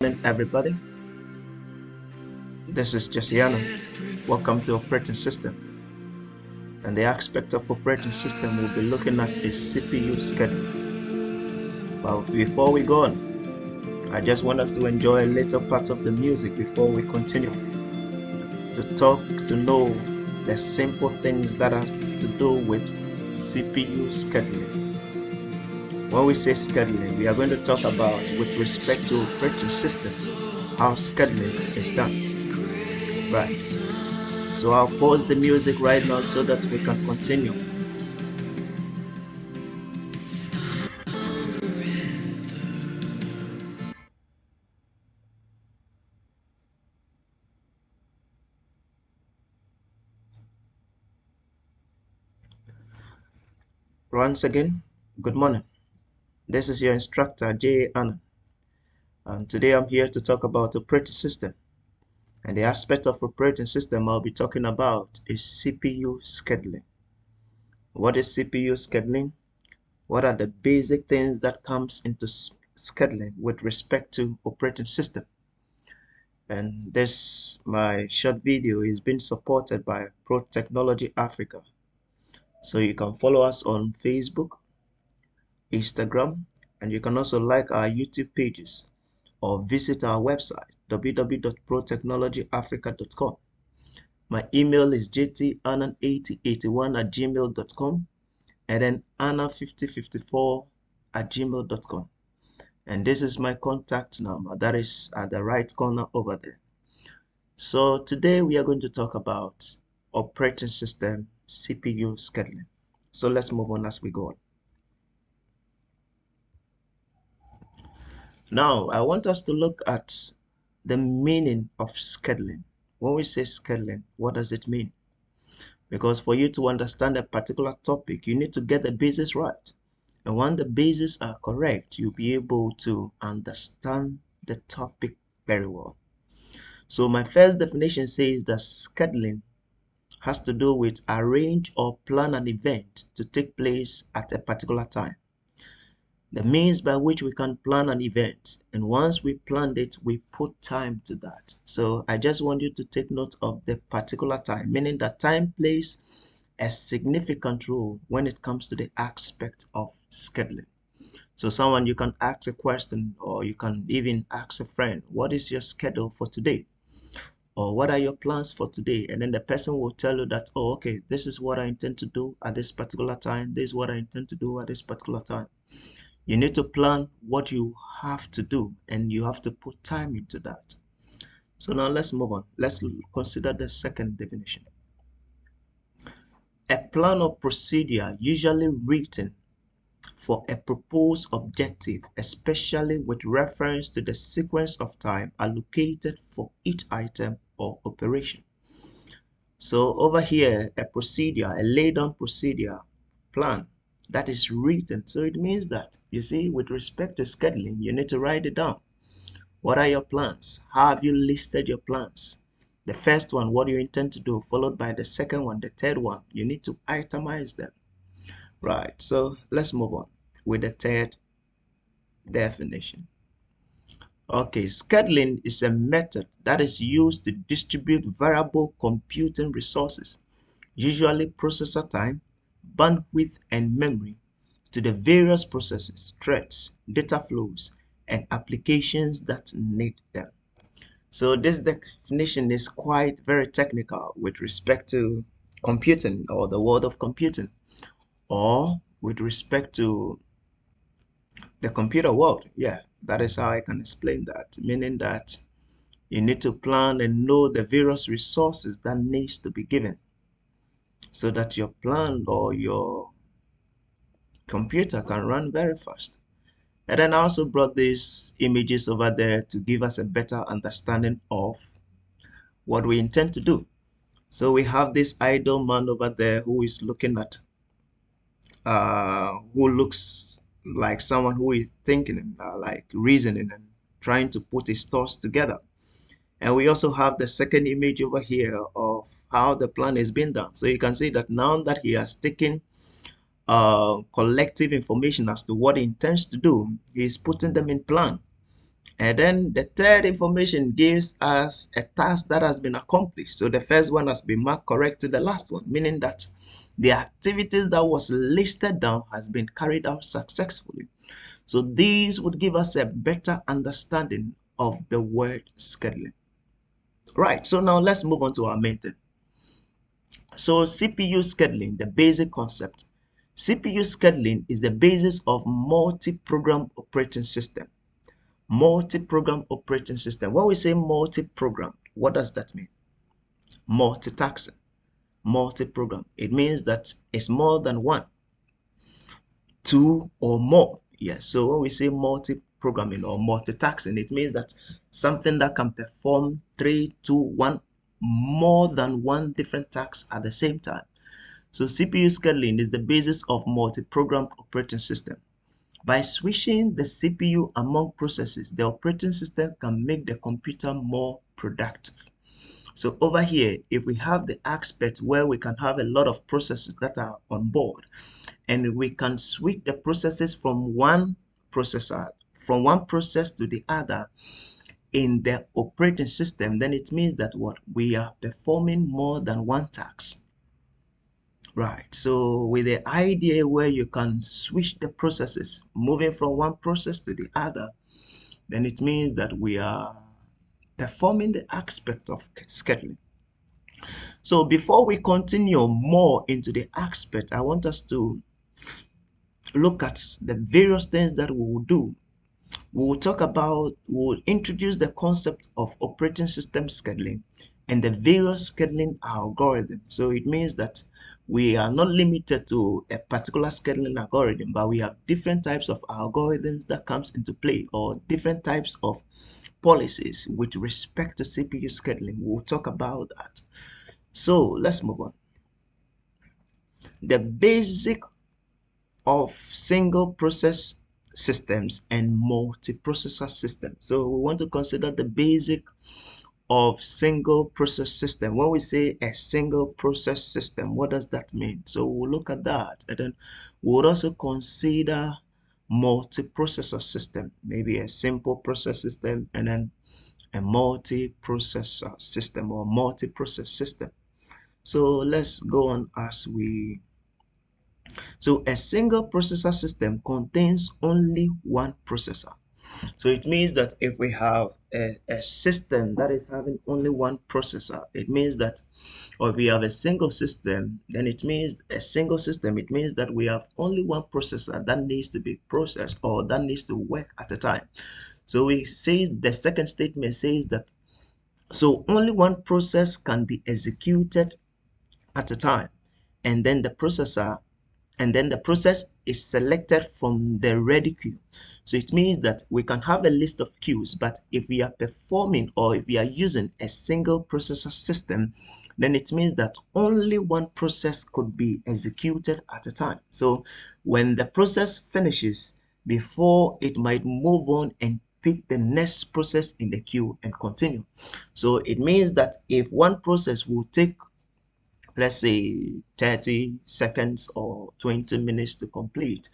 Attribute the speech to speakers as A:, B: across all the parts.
A: Morning, everybody. This is Josiana. Welcome to operating system. And the aspect of operating system we'll be looking at is CPU schedule. But before we go on, I just want us to enjoy a little part of the music before we continue. To talk, to know the simple things that has to do with CPU scheduling. When we say scheduling, we are going to talk about with respect to operating system, how scheduling is done. Right. So I'll pause the music right now so that we can continue. Once again, good morning. This is your instructor, Anang. And today I'm here to talk about operating system. And the aspect of operating system I'll be talking about is CPU scheduling. What is CPU scheduling? What are the basic things that comes into scheduling with respect to operating system? And my short video is being supported by ProTech Africa. So you can follow us on Facebook, Instagram, and you can also like our YouTube pages or visit our website www.protechnologyafrica.com. My email is jtannan8081@gmail.com and then anna5054@gmail.com. And this is my contact number that is at the right corner over there. So today we are going to talk about operating system CPU scheduling. So let's move on as we go on. Now, I want us to look at the meaning of scheduling. When we say scheduling, what does it mean? Because for you to understand a particular topic, you need to get the basics right. And when the basics are correct, you'll be able to understand the topic very well. So my first definition says that scheduling has to do with arrange or plan an event to take place at a particular time. The means by which we can plan an event, and once we planned it, we put time to that. So I just want you to take note of the particular time, meaning that time plays a significant role when it comes to the aspect of scheduling. So someone, you can ask a question, or you can even ask a friend, what is your schedule for today? Or what are your plans for today? And then the person will tell you that, oh, okay, this is what I intend to do at this particular time. This is what I intend to do at this particular time. You need to plan what you have to do, and you have to put time into that. So now let's move on. Let's consider the second definition. A plan or procedure usually written for a proposed objective, especially with reference to the sequence of time allocated for each item or operation. So over here, a procedure, a laid down procedure, plan, that is written. So it means that, you see, with respect to scheduling, you need to write it down. What are your plans? How have you listed your plans? The first one, what do you intend to do, followed by the second one, the third one. You need to itemize them. Right, so let's move on with the third definition. Okay, scheduling is a method that is used to distribute variable computing resources, usually processor time, bandwidth, and memory, to the various processes, threads, data flows, and applications that need them. So this definition is quite very technical with respect to computing, or the world of computing, or with respect to the computer world. Yeah, that is how I can explain that, meaning that you need to plan and know the various resources that needs to be given so that your plan or your computer can run very fast. And then I also brought these images over there to give us a better understanding of what we intend to do. So we have this idle man over there who is looking at, who looks like someone who is thinking, like reasoning and trying to put his thoughts together. And we also have the second image over here of how the plan is being done. So you can see that now that he has taken collective information as to what he intends to do, he is putting them in plan. And then the third information gives us a task that has been accomplished. So the first one has been marked correct to the last one, meaning that the activities that was listed down has been carried out successfully. So these would give us a better understanding of the word scheduling. Right, so now let's move on to our main thing. So CPU scheduling, the basic concept. CPU scheduling is the basis of multi-program operating system. Multi-program operating system. When we say multi-program, what does that mean? Multitasking, multi-program. It means that it's more than one, two or more. Yes. So when we say multi-programming or multitasking, it means that something that can perform three, two, one, more than one different task at the same time. So CPU scheduling is the basis of multi-program operating system. By switching the CPU among processes, the operating system can make the computer more productive. So over here, if we have the aspect where we can have a lot of processes that are on board, and we can switch the processes from one processor, from one process to the other in the operating system, then it means that what we are performing more than one task. Right, so with the idea where you can switch the processes, moving from one process to the other, then it means that we are performing the aspect of scheduling. So before we continue more into the aspect, I want us to look at the various things that we will do. We'll introduce the concept of operating system scheduling and the various scheduling algorithms. So it means that we are not limited to a particular scheduling algorithm, but we have different types of algorithms that comes into play, or different types of policies with respect to CPU scheduling. We'll talk about that. So let's move on. The basic of single process systems and multiprocessor systems. So we want to consider the basic of single process system. When we say a single process system, what does that mean? So we'll look at that, and then we'll also consider multiprocessor system, maybe a simple process system and then a multiprocessor system or multiprocess system. So let's go on as we. So a single processor system contains only one processor. So it means that if we have a system that is having only one processor, it means that, or if we have a single system, then it means a single system, it means that we have only one processor that needs to be processed or that needs to work at a time. So we say the second statement says that, so only one process can be executed at a time, and then the processor and then the process is selected from the ready queue. So it means that we can have a list of queues, but if we are performing or if we are using a single processor system, then it means that only one process could be executed at a time. So when the process finishes, before it might move on and pick the next process in the queue and continue. So it means that if one process will take, let's say, 30 seconds or 20 minutes to complete,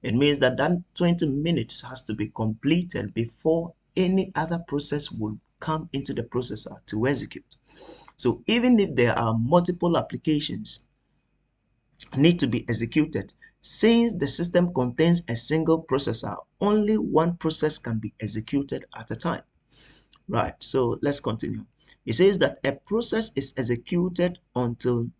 A: it means that that 20 minutes has to be completed before any other process will come into the processor to execute. So even if there are multiple applications need to be executed, since the system contains a single processor, only one process can be executed at a time. Right, so let's continue. It says that a process is executed until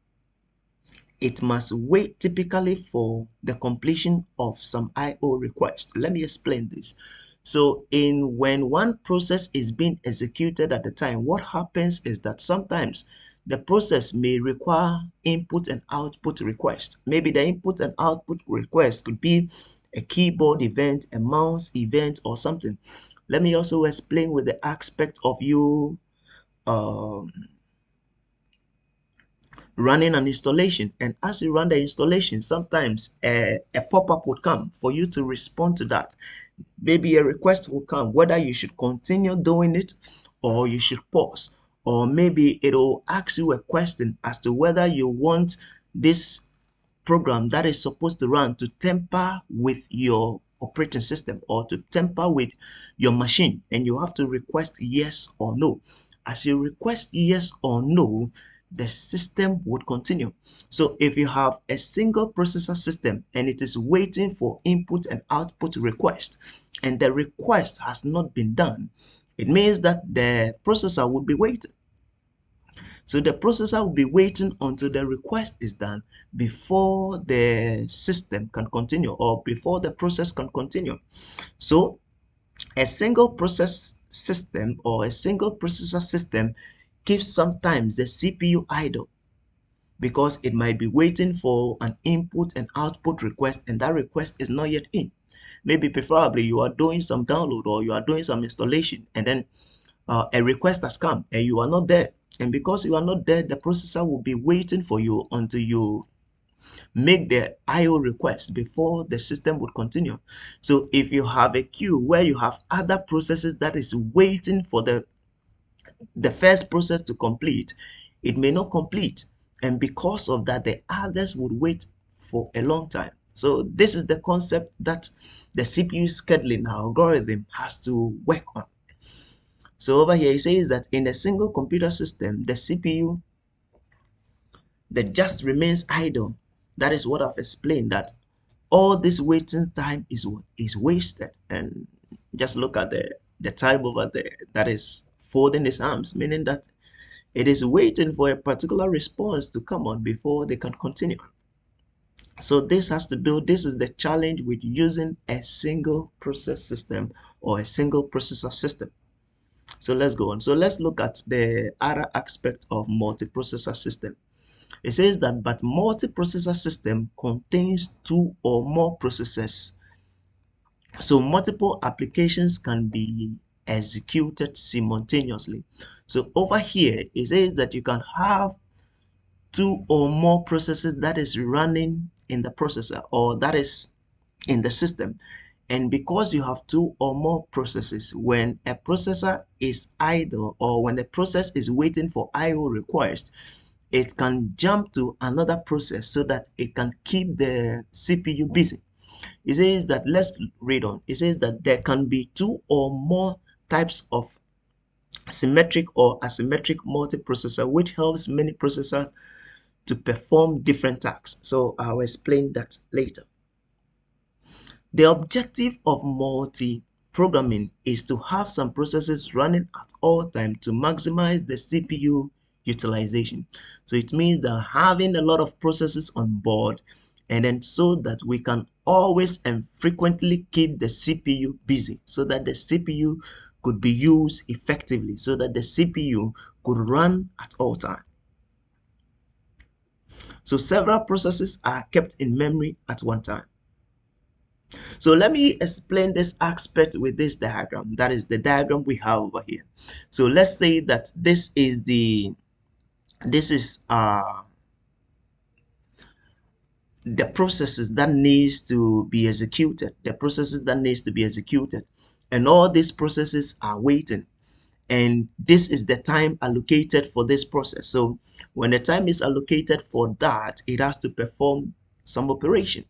A: it must wait typically for the completion of some IO request. Let me explain this. So when one process is being executed at the time, what happens is that sometimes the process may require input and output request. Maybe the input and output request could be a keyboard event, a mouse event, or something. Let me also explain with the aspect of you running an installation, and as you run the installation, sometimes a pop-up would come for you to respond to that. Maybe a request will come whether you should continue doing it or you should pause, or maybe it will ask you a question as to whether you want this program that is supposed to run to tamper with your operating system or to tamper with your machine, and you have to request yes or no. As you request yes or no, the system would continue. So if you have a single processor system and it is waiting for input and output request, and the request has not been done, it means that the processor would be waiting. So the processor will be waiting until the request is done before the system can continue, or before the process can continue. So a single process system or a single processor system keeps sometimes the CPU idle because it might be waiting for an input and output request, and that request is not yet in. Maybe preferably you are doing some download or you are doing some installation, and then a request has come and you are not there. And because you are not there, the processor will be waiting for you until you make the IO request before the system would continue. So if you have a queue where you have other processes that is waiting for the first process to complete, it may not complete. And because of that, the others would wait for a long time. So this is the concept that the CPU scheduling algorithm has to work on. So over here, it says that in a single computer system, the CPU that just remains idle. That is what I've explained, that all this waiting time is wasted. And just look at the time over there that is folding its arms, meaning that it is waiting for a particular response to come on before they can continue. So this is the challenge with using a single process system or a single processor system. So let's go on. So let's look at the other aspect of multiprocessor system. It says that but multiprocessor system contains two or more processors. So multiple applications can be executed simultaneously. So over here, it says that you can have two or more processes that is running in the processor, or that is in the system. And because you have two or more processes, when a processor is idle or when the process is waiting for IO request, it can jump to another process so that it can keep the CPU busy. It says that, let's read on. It says that there can be two or more types of symmetric or asymmetric multiprocessor, which helps many processors to perform different tasks. So I'll explain that later. The objective of multi-programming is to have some processes running at all times to maximize the CPU utilization. So it means that having a lot of processes on board, and then so that we can always and frequently keep the CPU busy, so that the CPU could be used effectively, so that the CPU could run at all times. So several processes are kept in memory at one time. So let me explain this aspect with this diagram. That is the diagram we have over here. So let's say that this is the processes that needs to be executed, and all these processes are waiting, and this is the time allocated for this process. So when the time is allocated for that, it has to perform some operation.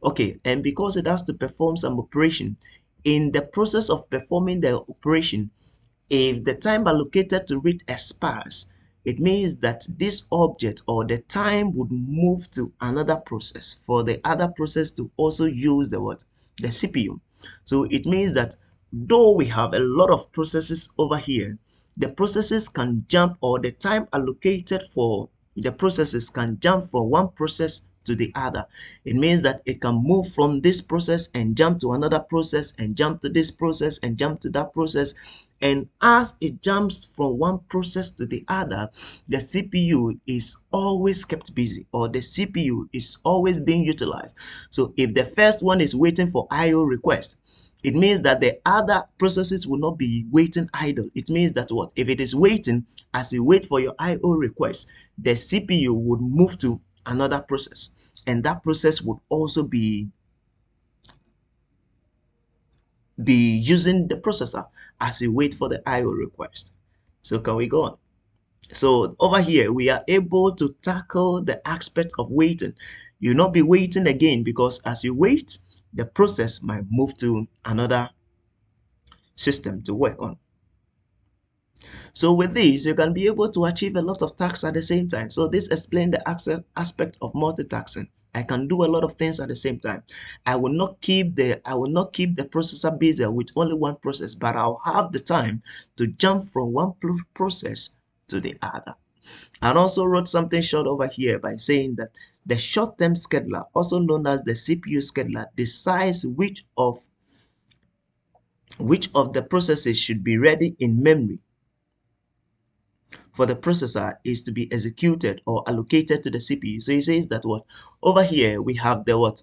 A: Okay, and because it has to perform some operation, in the process of performing the operation, if the time allocated to it expires, it means that this object or the time would move to another process for the other process to also use the CPU. So it means that though we have a lot of processes over here, the processes can jump, or the time allocated for the processes can jump from one process to the other. It means that it can move from this process and jump to another process and jump to this process and jump to that process. And as it jumps from one process to the other, the CPU is always kept busy, or the CPU is always being utilized. So if the first one is waiting for IO request, it means that the other processes will not be waiting idle. It means that what? If it is waiting, as you wait for your IO request, the CPU would move to another process, and that process would also be using the processor as you wait for the IO request. So can we go on? So over here, we are able to tackle the aspect of waiting. You'll not be waiting again, because as you wait, the process might move to another system to work on. So with this, you can be able to achieve a lot of tasks at the same time. So this explains the aspect of multitasking. I can do a lot of things at the same time. I will not keep the processor busy with only one process, but I'll have the time to jump from one process to the other. And also wrote something short over here by saying that the short-term scheduler, also known as the CPU scheduler, decides which of the processes should be ready in memory for the processor is to be executed or allocated to the CPU. So he says that what over here we have the what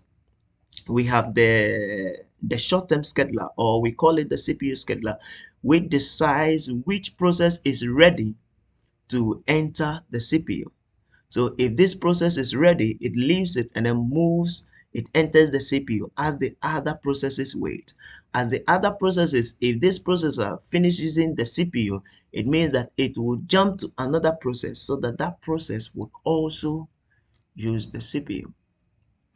A: we have the short-term scheduler, or we call it the CPU scheduler, which decides which process is ready to enter the CPU. So if this process is ready, it leaves it and then moves, it enters the CPU as the other processes wait. As the other processes, if this processor finishes using the CPU, it means that it will jump to another process so that that process would also use the CPU.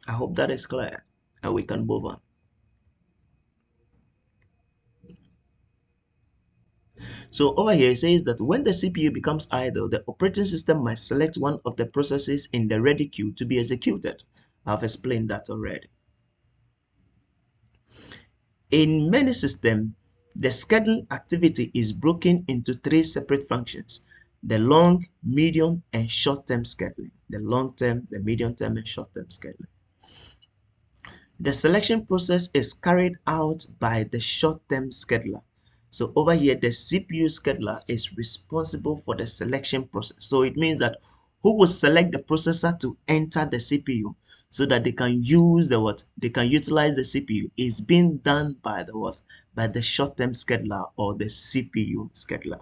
A: I hope that is clear and we can move on. So over here it says that when the CPU becomes idle, the operating system might select one of the processes in the ready queue to be executed. I've explained that already. In many systems, the scheduling activity is broken into three separate functions: the long, medium, and short-term scheduling. The long-term, the medium-term, and short-term scheduling. The selection process is carried out by the short-term scheduler. So over here, the CPU scheduler is responsible for the selection process. So it means that who will select the processor to enter the CPU so that they can use the what? They can utilize the CPU is being done by the what? By the short-term scheduler or the CPU scheduler.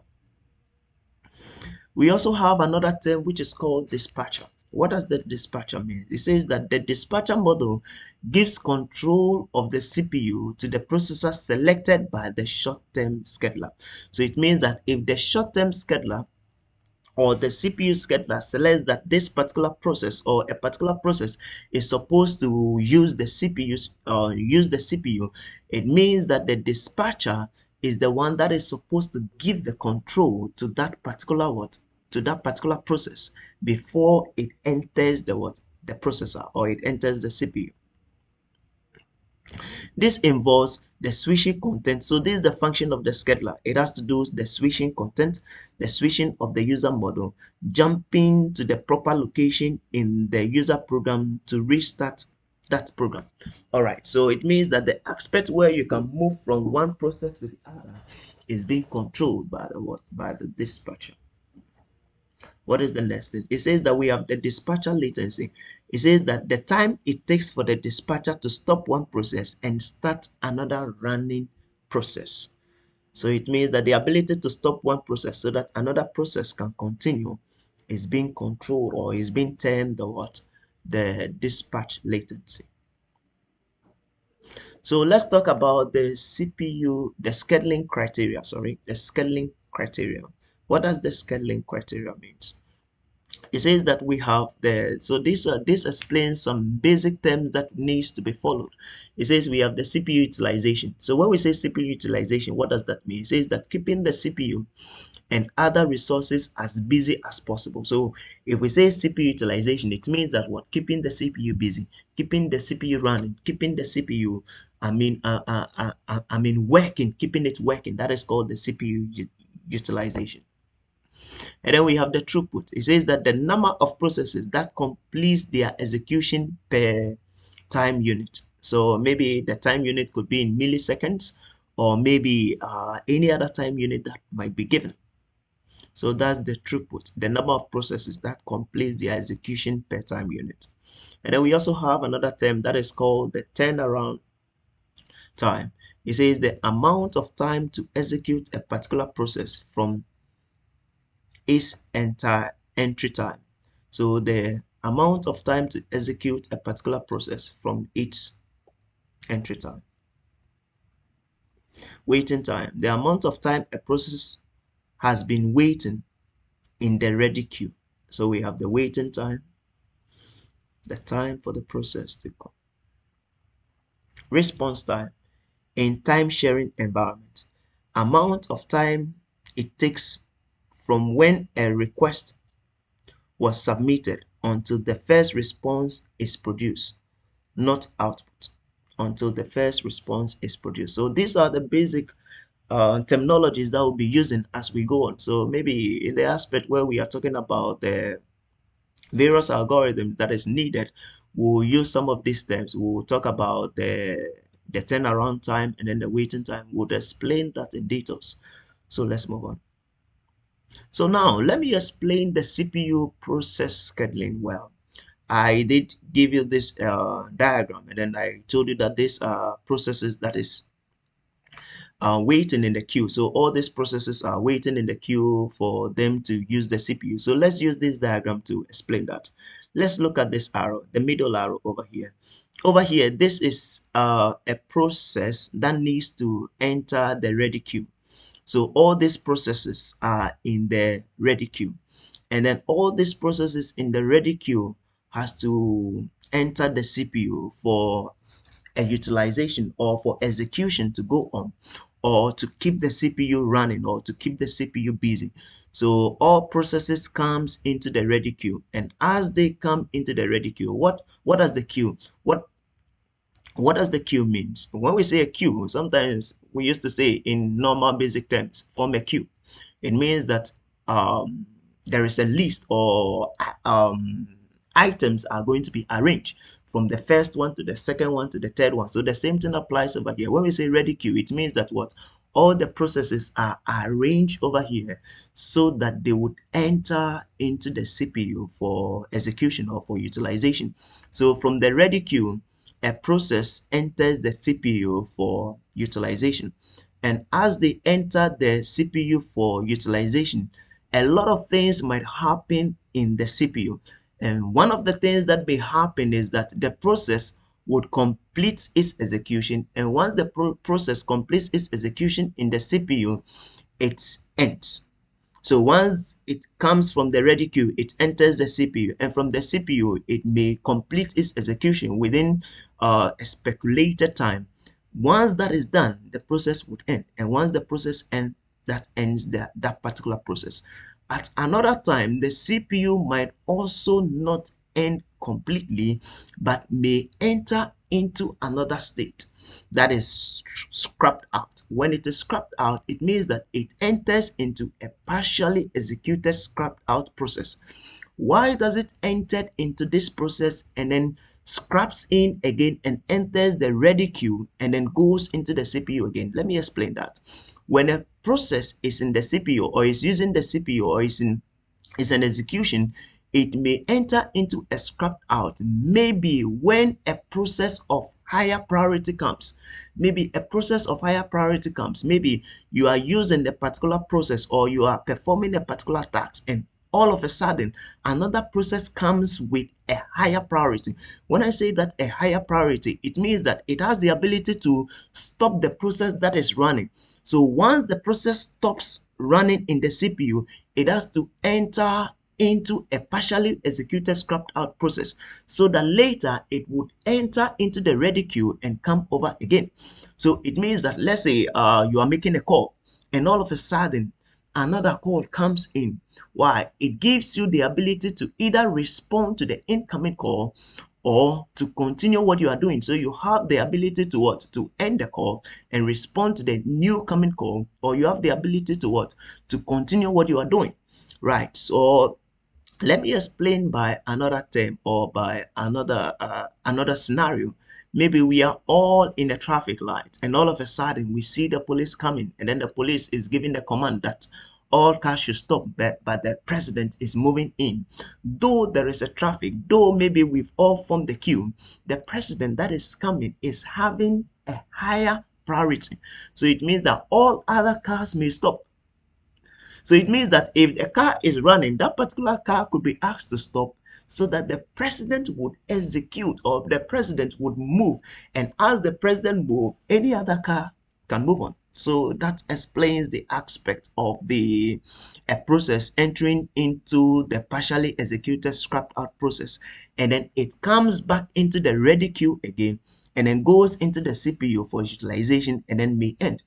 A: We also have another term which is called dispatcher. What does the dispatcher mean? It says that the dispatcher model gives control of the CPU to the processor selected by the short-term scheduler. So it means that if the short-term scheduler or the CPU scheduler selects that this particular process or a particular process is supposed to use the CPU, it means that the dispatcher is the one that is supposed to give the control to that particular process before it enters the processor or it enters the CPU. This involves the switching content. So this is the function of the scheduler. It has to do with the switching content, the switching of the user model, jumping to the proper location in the user program to restart that program. All right, so it means that the aspect where you can move from one process to the other is being controlled by the what? By the dispatcher. What is the next thing? It says that we have the dispatcher latency. It says that the time it takes for the dispatcher to stop one process and start another running process. So it means that the ability to stop one process so that another process can continue is being controlled or is being termed the what? The dispatch latency. So let's talk about the CPU, the scheduling criteria, the scheduling criteria. What does the scheduling criteria means? It says that we have this explains some basic terms that needs to be followed. It says we have the CPU utilization. So when we say CPU utilization, what does that mean? It says that keeping the CPU and other resources as busy as possible. So if we say CPU utilization, it means that what? Keeping the CPU busy, keeping the CPU running, keeping the CPU working, keeping it working. That is called the CPU utilization. And then we have the throughput. It says that the number of processes that completes their execution per time unit. So maybe the time unit could be in milliseconds, or maybe any other time unit that might be given. So that's the throughput, the number of processes that completes their execution per time unit. And then we also have another term that is called the turnaround time. It says the amount of time to execute a particular process from its entire entry time. So the amount of time to execute a particular process from its entry time. Waiting time, the amount of time a process has been waiting in the ready queue. So we have the waiting time, the time for the process to come. response time in time sharing environment. Amount of time it takes from when a request was submitted until the first response is produced, not output, until the first response is produced. So these are the basic terminologies that we'll be using as we go on. So maybe in the aspect where we are talking about the various algorithms that is needed, we'll use some of these terms. We'll talk about the turnaround time and then the waiting time. We'll explain that in details. So let's move on. So now let me explain the CPU process scheduling well. I did give you this diagram, and then I told you that these are processes that is waiting in the queue. So all these processes are waiting in the queue for them to use the CPU. So let's use this diagram to explain that. Let's look at this arrow, the middle arrow over here. Over here, this is a process that needs to enter the ready queue. So all these processes are in the ready queue. And then all these processes in the ready queue has to enter the CPU for a utilization or for execution to go on, or to keep the CPU running, or to keep the CPU busy. So all processes comes into the ready queue, and as they come into the ready queue, what does the queue what does the queue means? When we say a queue, sometimes we used to say in normal basic terms, form a queue. It means that there is a list, or items are going to be arranged from the first one to the second one to the third one. So the same thing applies over here. When we say ready queue, it means that what? All the processes are arranged over here so that they would enter into the CPU for execution or for utilization. So from the ready queue, a process enters the CPU for utilization. And as they enter the CPU for utilization, a lot of things might happen in the CPU. And one of the things that may happen is that the process would complete its execution. And once the process completes its execution in the CPU, it ends. So once it comes from the ready queue, it enters the CPU, and from the CPU, it may complete its execution within a speculated time. Once that is done, the process would end, and once the process ends, that ends that particular process. At another time, the CPU might also not end completely, but may enter into another state that is scrapped out. When it is scrapped out, it means that it enters into a partially executed scrapped out process. Why does it enter into this process and then scraps in again and enters the ready queue and then goes into the CPU again? Let me explain that. When a process is in the CPU, or is using the CPU, or is an execution, it may enter into a scrap out. Maybe when a process of higher priority comes, maybe you are using the particular process, or you are performing a particular task, and all of a sudden another process comes with a higher priority. When I say that a higher priority, it means that it has the ability to stop the process that is running. So once the process stops running in the CPU, it has to enter into a partially executed scrapped out process, so that later it would enter into the ready queue and come over again. So it means that, let's say you are making a call, and all of a sudden another call comes in. Why? It gives you the ability to either respond to the incoming call or to continue what you are doing. So you have the ability to what? To end the call and respond to the new coming call, or you have the ability to what? To continue what you are doing. Right. So let me explain by another term, or by another scenario. Maybe we are all in a traffic light, and all of a sudden we see the police coming, and then the police is giving the command that all cars should stop, but the president is moving in. Though there is a traffic, though maybe we've all formed the queue, the president that is coming is having a higher priority. So it means that all other cars may stop. So it means that if a car is running, that particular car could be asked to stop, so that the president would execute, or the president would move. And as the president moves, any other car can move on. So that explains the aspect of the a process entering into the partially executed scrapped out process, and then it comes back into the ready queue again, and then goes into the CPU for utilization and then may end.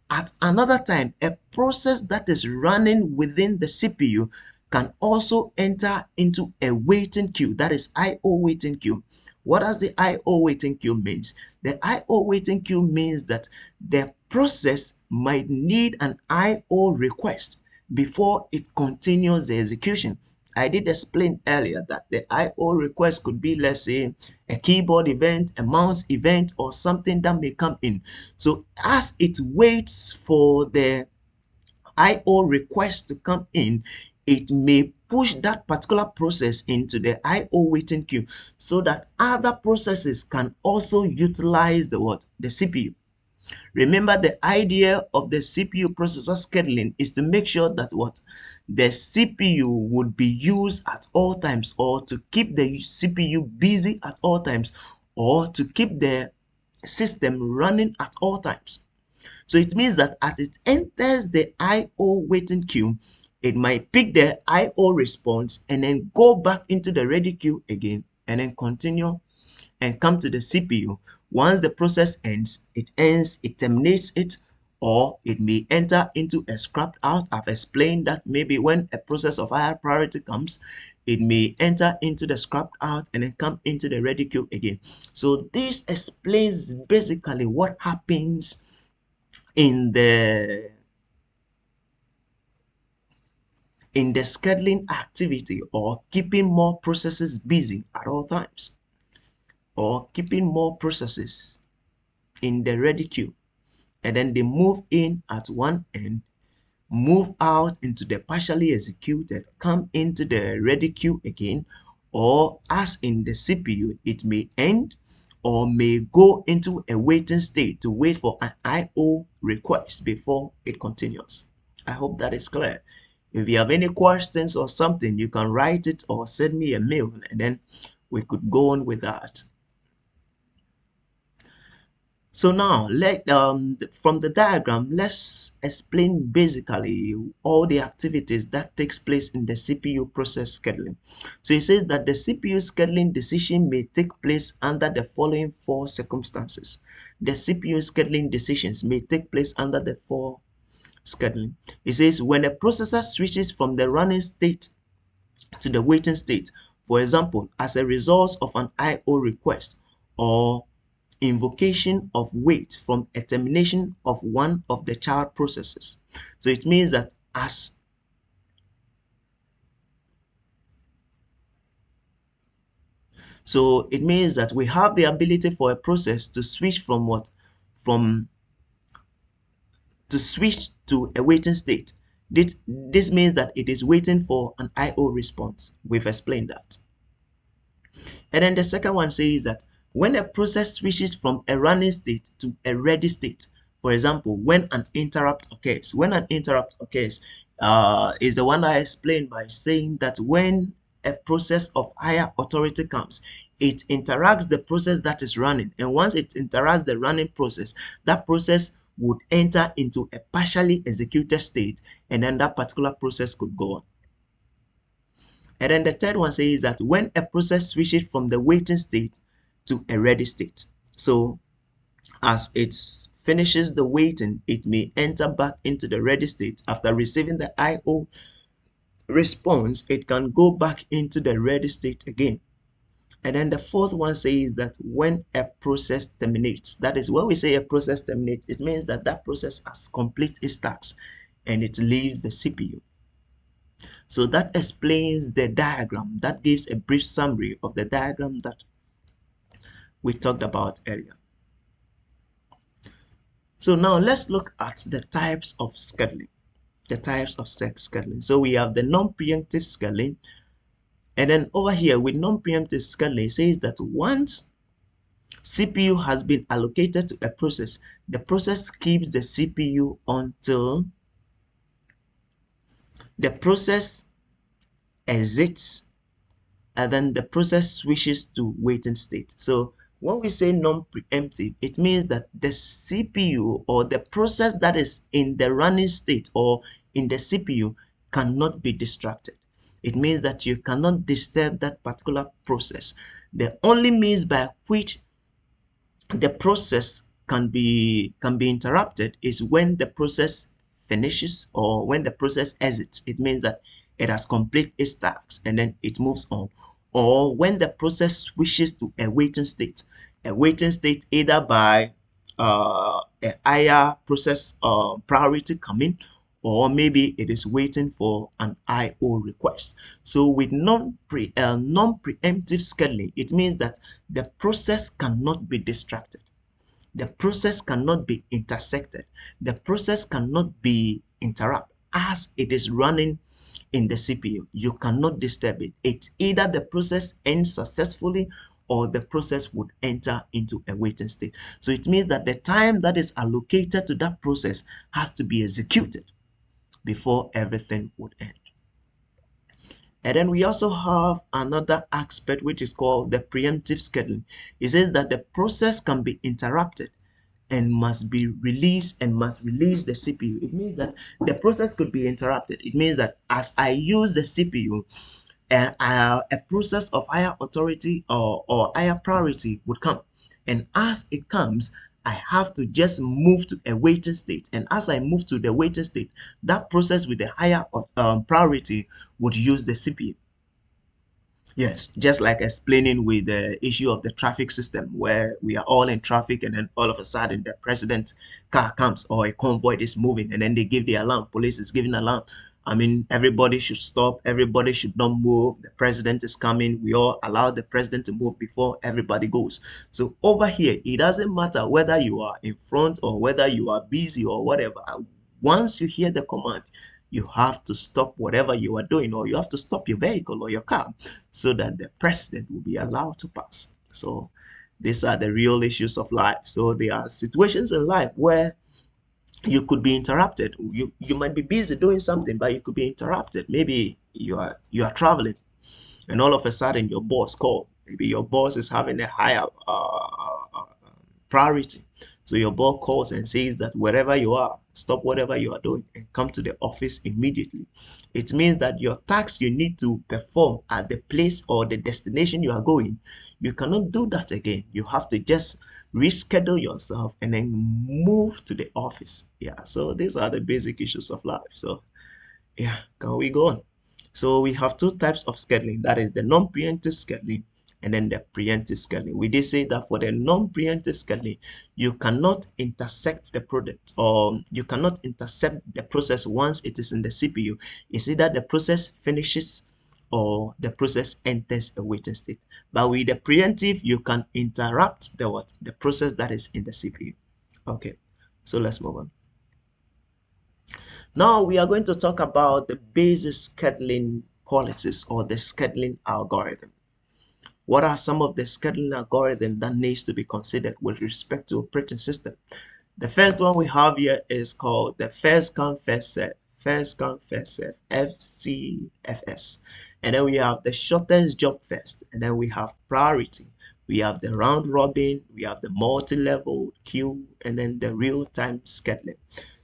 A: At another time, a process that is running within the CPU can also enter into a waiting queue, that is IO waiting queue. What does the IO waiting queue means? The IO waiting queue means that the process might need an IO request before it continues the execution. I did explain earlier that the IO request could be, let's say, a keyboard event, a mouse event, or something that may come in. So as it waits for the IO request to come in, it may push that particular process into the IO waiting queue so that other processes can also utilize the what? The CPU. Remember, the idea of the CPU processor scheduling is to make sure that what? The CPU would be used at all times, or to keep the CPU busy at all times, or to keep the system running at all times. So it means that as it enters the IO waiting queue, it might pick the IO response and then go back into the ready queue again and then continue and come to the CPU. Once the process ends, it terminates it, or it may enter into a scrapped out. I've explained that maybe when a process of higher priority comes, it may enter into the scrapped out and then come into the ready queue again. So this explains basically what happens in the scheduling activity, or keeping more processes busy at all times, or keeping more processes in the ready queue, and then they move in at one end, move out into the partially executed, come into the ready queue again, or as in the CPU, it may end or may go into a waiting state to wait for an IO request before it continues. I hope that is clear. If you have any questions or something, you can write it or send me a mail, and then we could go on with that. So now, from the diagram, let's explain basically all the activities that takes place in the CPU process scheduling. So it says that the CPU scheduling decision may take place under the following four circumstances. The CPU scheduling decisions may take place under the four scheduling. It says when a processor switches from the running state to the waiting state, for example, as a result of an IO request or invocation of wait from a termination of one of the child processes. So it means that we have the ability for a process to switch from what? To switch to a waiting state. This means that it is waiting for an IO response. We've explained that. And then the second one says that when a process switches from a running state to a ready state, for example, when an interrupt occurs, is the one I explained by saying that when a process of higher authority comes, it interacts the process that is running, and once it interacts the running process, that process would enter into a partially executed state, and then that particular process could go on. And then the third one says that when a process switches from the waiting state to a ready state. So as it finishes the waiting, it may enter back into the ready state. After receiving the IO response, it can go back into the ready state again. And then the fourth one says that when a process terminates, that is when we say a process terminates, it means that that process has completed its task and it leaves the CPU. So that explains the diagram. That gives a brief summary of the diagram that we talked about earlier. So now let's look at the types of scheduling. The types of scheduling. So we have the non-preemptive scheduling. And then over here with non-preemptive scheduling, it says that once CPU has been allocated to a process, the process keeps the CPU until the process exits, and then the process switches to waiting state. So when we say non-preemptive, it means that the CPU or the process that is in the running state or in the CPU cannot be distracted. It means that you cannot disturb that particular process. The only means by which the process can be interrupted is when the process finishes or when the process exits. It means that it has completed its tasks and then it moves on. Or when the process switches to a waiting state either by a higher process priority coming, or maybe it is waiting for an IO request. So with non-preemptive scheduling, it means that the process cannot be distracted. The process cannot be intersected. The process cannot be interrupted as it is running in the CPU. You cannot disturb it. It's either the process ends successfully or the process would enter into a waiting state. So it means that the time that is allocated to that process has to be executed before everything would end. And then we also have another aspect which is called the preemptive scheduling. It says that the process can be interrupted and must be released and must release the CPU. It means that the process could be interrupted. It means that as I use the CPU, a process of higher authority or higher priority would come. And as it comes, I have to just move to a waiting state. And as I move to the waiting state, that process with the higher priority would use the CPU. Yes, just like explaining with the issue of the traffic system, where we are all in traffic and then all of a sudden the president's car comes or a convoy is moving and then they give the alarm, police is giving alarm. I mean, everybody should stop, everybody should not move. The president is coming. We all allow the president to move before everybody goes. So over here, it doesn't matter whether you are in front or whether you are busy or whatever. Once you hear the command, you have to stop whatever you are doing, or you have to stop your vehicle or your car so that the president will be allowed to pass. So these are the real issues of life. So there are situations in life where you could be interrupted. You might be busy doing something, but you could be interrupted. Maybe you are traveling and all of a sudden your boss called. Maybe your boss is having a higher priority. So your boss calls and says that wherever you are, stop whatever you are doing and come to the office immediately. It means that your task you need to perform at the place or the destination you are going, you cannot do that again. You have to just reschedule yourself and then move to the office. Yeah, so these are the basic issues of life. So yeah, can we go on? So we have two types of scheduling. That is the non-preemptive scheduling and then the preemptive scheduling. We did say that for the non-preemptive scheduling, you cannot intersect the product or you cannot intercept the process once it is in the CPU. It's either the process finishes or the process enters a waiting state. But with the preemptive, you can interrupt the what? The process that is in the CPU. Okay, so let's move on. Now we are going to talk about the basic scheduling policies or the scheduling algorithm. What are some of the scheduling algorithms that needs to be considered with respect to operating system? The first one we have here is called the first come first serve. First come first serve, FCFS. And then we have the shortest job first, and then we have priority. We have the round robin, we have the multi-level queue, and then the real-time scheduling.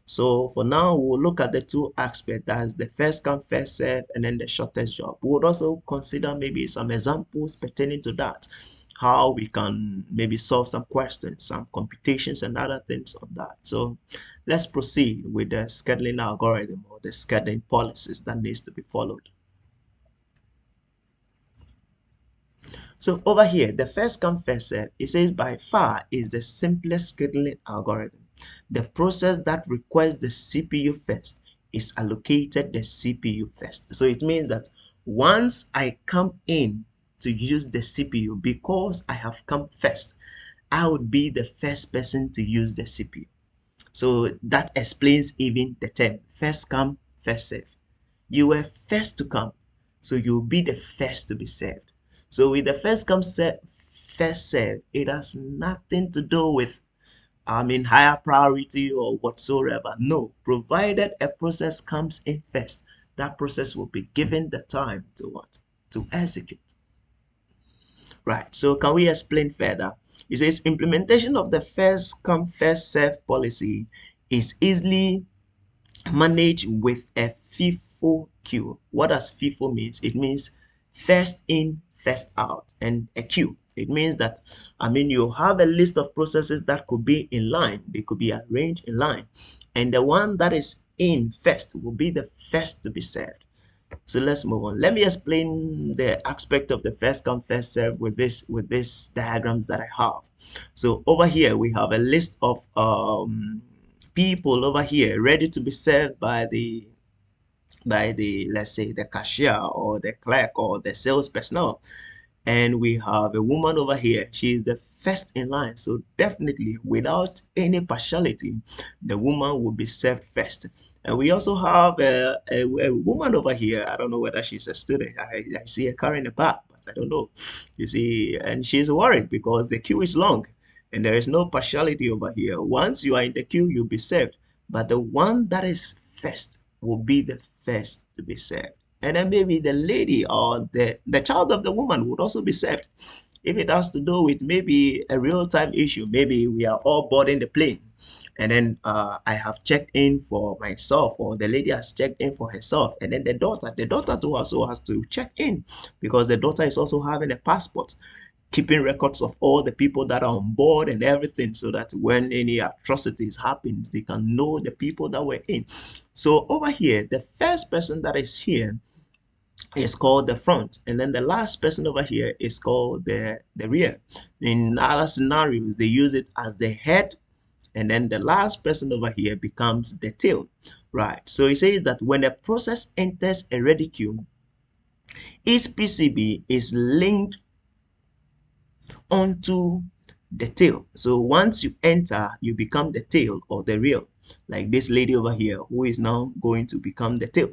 A: So for now, we'll look at the two aspects, that's the first come first serve and then the shortest job. We would also consider maybe some examples pertaining to that, how we can maybe solve some questions, some computations and other things of that. So let's proceed with the scheduling algorithm or the scheduling policies that needs to be followed. So over here, the first come first serve, it says by far is the simplest scheduling algorithm. The process that requires the CPU first is allocated the CPU first. So it means that once I come in to use the CPU, because I have come first, I would be the first person to use the CPU. So that explains even the term first come, first serve. You were first to come, so you'll be the first to be served. So with the first come, first serve, it has nothing to do with higher priority or whatsoever. No, provided a process comes in first, that process will be given the time to what? To execute. Right, so can we explain further? It says implementation of the first come first serve policy is easily managed with a FIFO queue. What does FIFO means? It means first in, first out, and a queue. It means that, you have a list of processes that could be in line. They could be arranged in line. And the one that is in first will be the first to be served. So let's move on. Let me explain the aspect of the first come first serve with this diagrams that I have. So over here we have a list of people over here ready to be served by the let's say the cashier or the clerk or the sales personnel. And we have a woman over here. She is the first in line, so definitely without any partiality the woman will be served first. And we also have a woman over here. I don't know whether she's a student. I see her carrying a bag, but I don't know, you see. And she's worried because the queue is long and there is no partiality over here. Once you are in the queue, you'll be served, but the one that is first will be the first to be served. And then maybe the lady or the child of the woman would also be served. If it has to do with maybe a real-time issue, maybe we are all boarding the plane, and then I have checked in for myself, or the lady has checked in for herself, and then the daughter too also has to check in, because the daughter is also having a passport, keeping records of all the people that are on board and everything, so that when any atrocities happens, they can know the people that were in. So over here, the first person that is here is called the front, and then the last person over here is called the rear. In other scenarios, they use it as the head, and then the last person over here becomes the tail, right? So it says that when a process enters a ready queue, its PCB is linked onto the tail. So once you enter, you become the tail or the rear, like this lady over here, who is now going to become the tail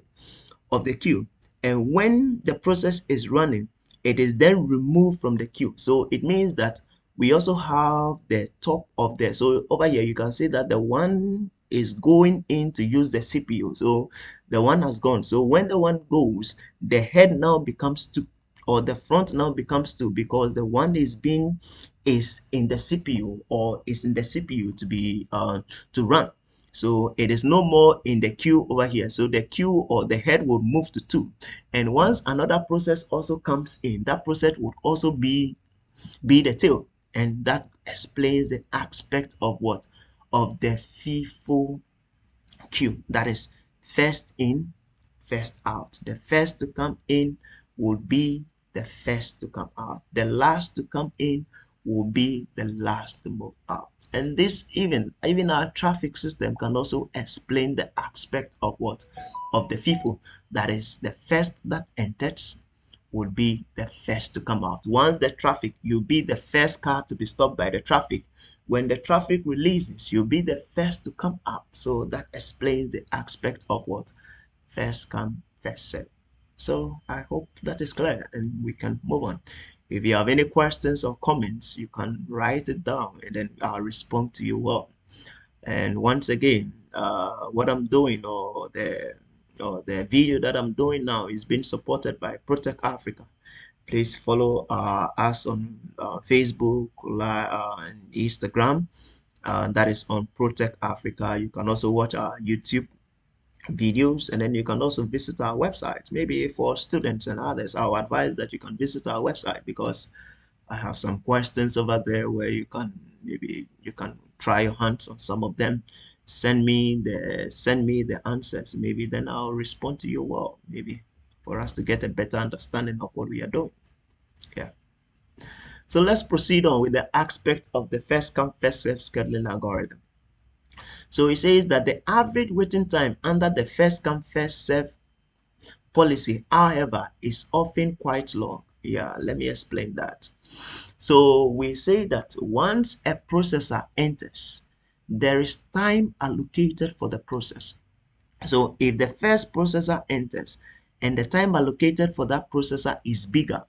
A: of the queue. And when the process is running, it is then removed from the queue. So it means that we also have the top of there. So over here you can see that the one is going in to use the CPU, so the one has gone. So when the one goes, the head now becomes 2, or the front now becomes 2, because the one is in the CPU, or is in the CPU to be to run. So it is no more in the queue over here. So the queue or the head will move to 2. And once another process also comes in, that process would also be the tail. And that explains the aspect of what? Of the FIFO queue. That is first in, first out. The first to come in will be the first to come out. The last to come in will be the last to move out. And this even our traffic system can also explain the aspect of what? Of the FIFO. That is, the first that enters would be the first to come out. Once the traffic, you'll be the first car to be stopped by the traffic. When the traffic releases, you'll be the first to come out. So that explains the aspect of what? First come, first serve. So I hope that is clear and we can move on. If you have any questions or comments, you can write it down and then I'll respond to you well. And once again, what I'm doing, or the video that I'm doing now, is being supported by ProTec Africa. Please follow us on Facebook and Instagram. That is on ProTec Africa. You can also watch our YouTube videos, and then you can also visit our website. Maybe for students and others, I would advise that you can visit our website, because I have some questions over there where maybe you can try your hands on some of them. Send me the answers. Maybe then I'll respond to you well, maybe for us to get a better understanding of what we are doing. Yeah. So let's proceed on with the aspect of the first come first serve scheduling algorithm. So it says that the average waiting time under the first come first serve policy, however, is often quite long. Yeah, let me explain that. So we say that once a processor enters, there is time allocated for the process. So if the first processor enters and the time allocated for that processor is bigger,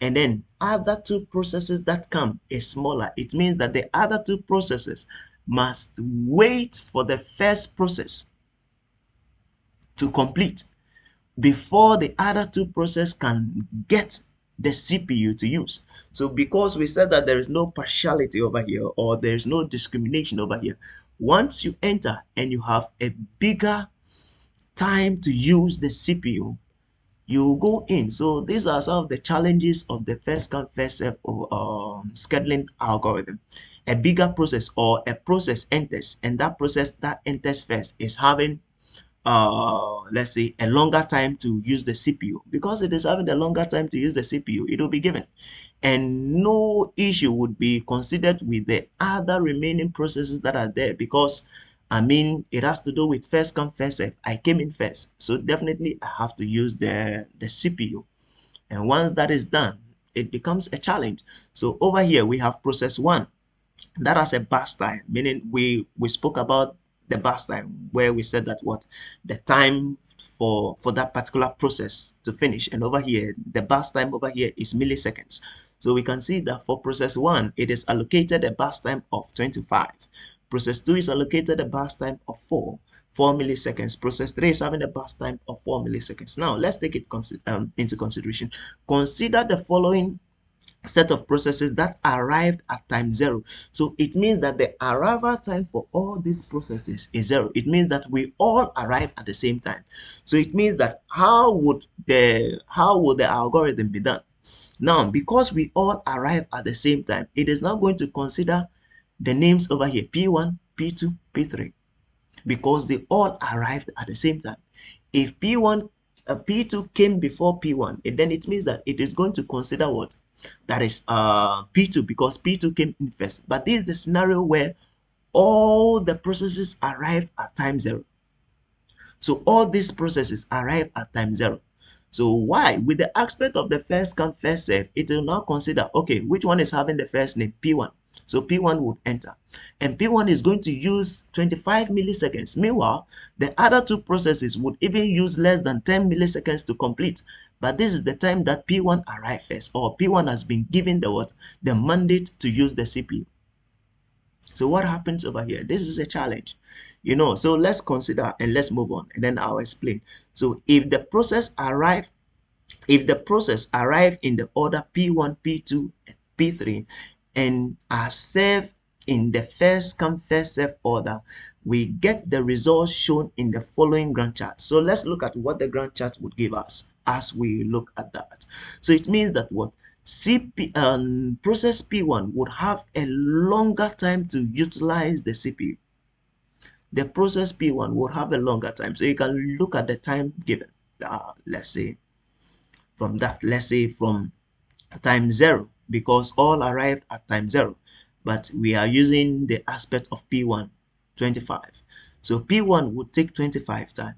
A: and then other two processes that come is smaller, it means that the other two processes must wait for the first process to complete before the other two processes can get the CPU to use. So because we said that there is no partiality over here, or there is no discrimination over here, once you enter and you have a bigger time to use the CPU, you go in. So these are some of the challenges of the first come first serve scheduling algorithm. A bigger process or a process enters, and that process that enters first is having let's say a longer time to use the CPU. Because it is having a longer time to use the CPU, it will be given, and no issue would be considered with the other remaining processes that are there, because I mean it has to do with first come first serve. I came in first, so definitely I have to use the CPU. And once that is done, it becomes a challenge. So over here we have process one that has a burst time, meaning we spoke about the burst time, where we said that what the time for that particular process to finish, and over here the burst time over here is milliseconds. So we can see that for process one it is allocated a burst time of 25. Process 2 is allocated a burst time of 4 milliseconds. Process 3 is having a burst time of 4 milliseconds. Now let's take it into consideration. Consider the following set of processes that arrived at time zero. So it means that the arrival time for all these processes is zero. It means that we all arrive at the same time. So it means that how would the algorithm be done? Now, because we all arrive at the same time, it is now going to consider the names over here, P1, P2, P3, because they all arrived at the same time. If P1, P2 came before P1, then it means that it is going to consider what? That is P2, because P2 came in first. But this is the scenario where all the processes arrived at time zero. So all these processes arrive at time zero. So why? With the aspect of the first come first serve, it will now consider, okay, which one is having the first name? P1. So P1 would enter, and P1 is going to use 25 milliseconds. Meanwhile, the other two processes would even use less than 10 milliseconds to complete. But this is the time that P1 arrived first, or P1 has been given the what? The mandate to use the CPU. So what happens over here? This is a challenge, so let's consider and let's move on, and then I'll explain. So if the process arrive in the order P1, P2, and P3, and are served in the first come first serve order, we get the results shown in the following Gantt chart. So let's look at what the Gantt chart would give us as we look at that. So it means that what process P1 would have a longer time to utilize the CPU. The process P1 would have a longer time. So you can look at the time given. Let's say from time zero, because all arrived at time zero, but we are using the aspect of P1, 25. So P1 would take 25 time,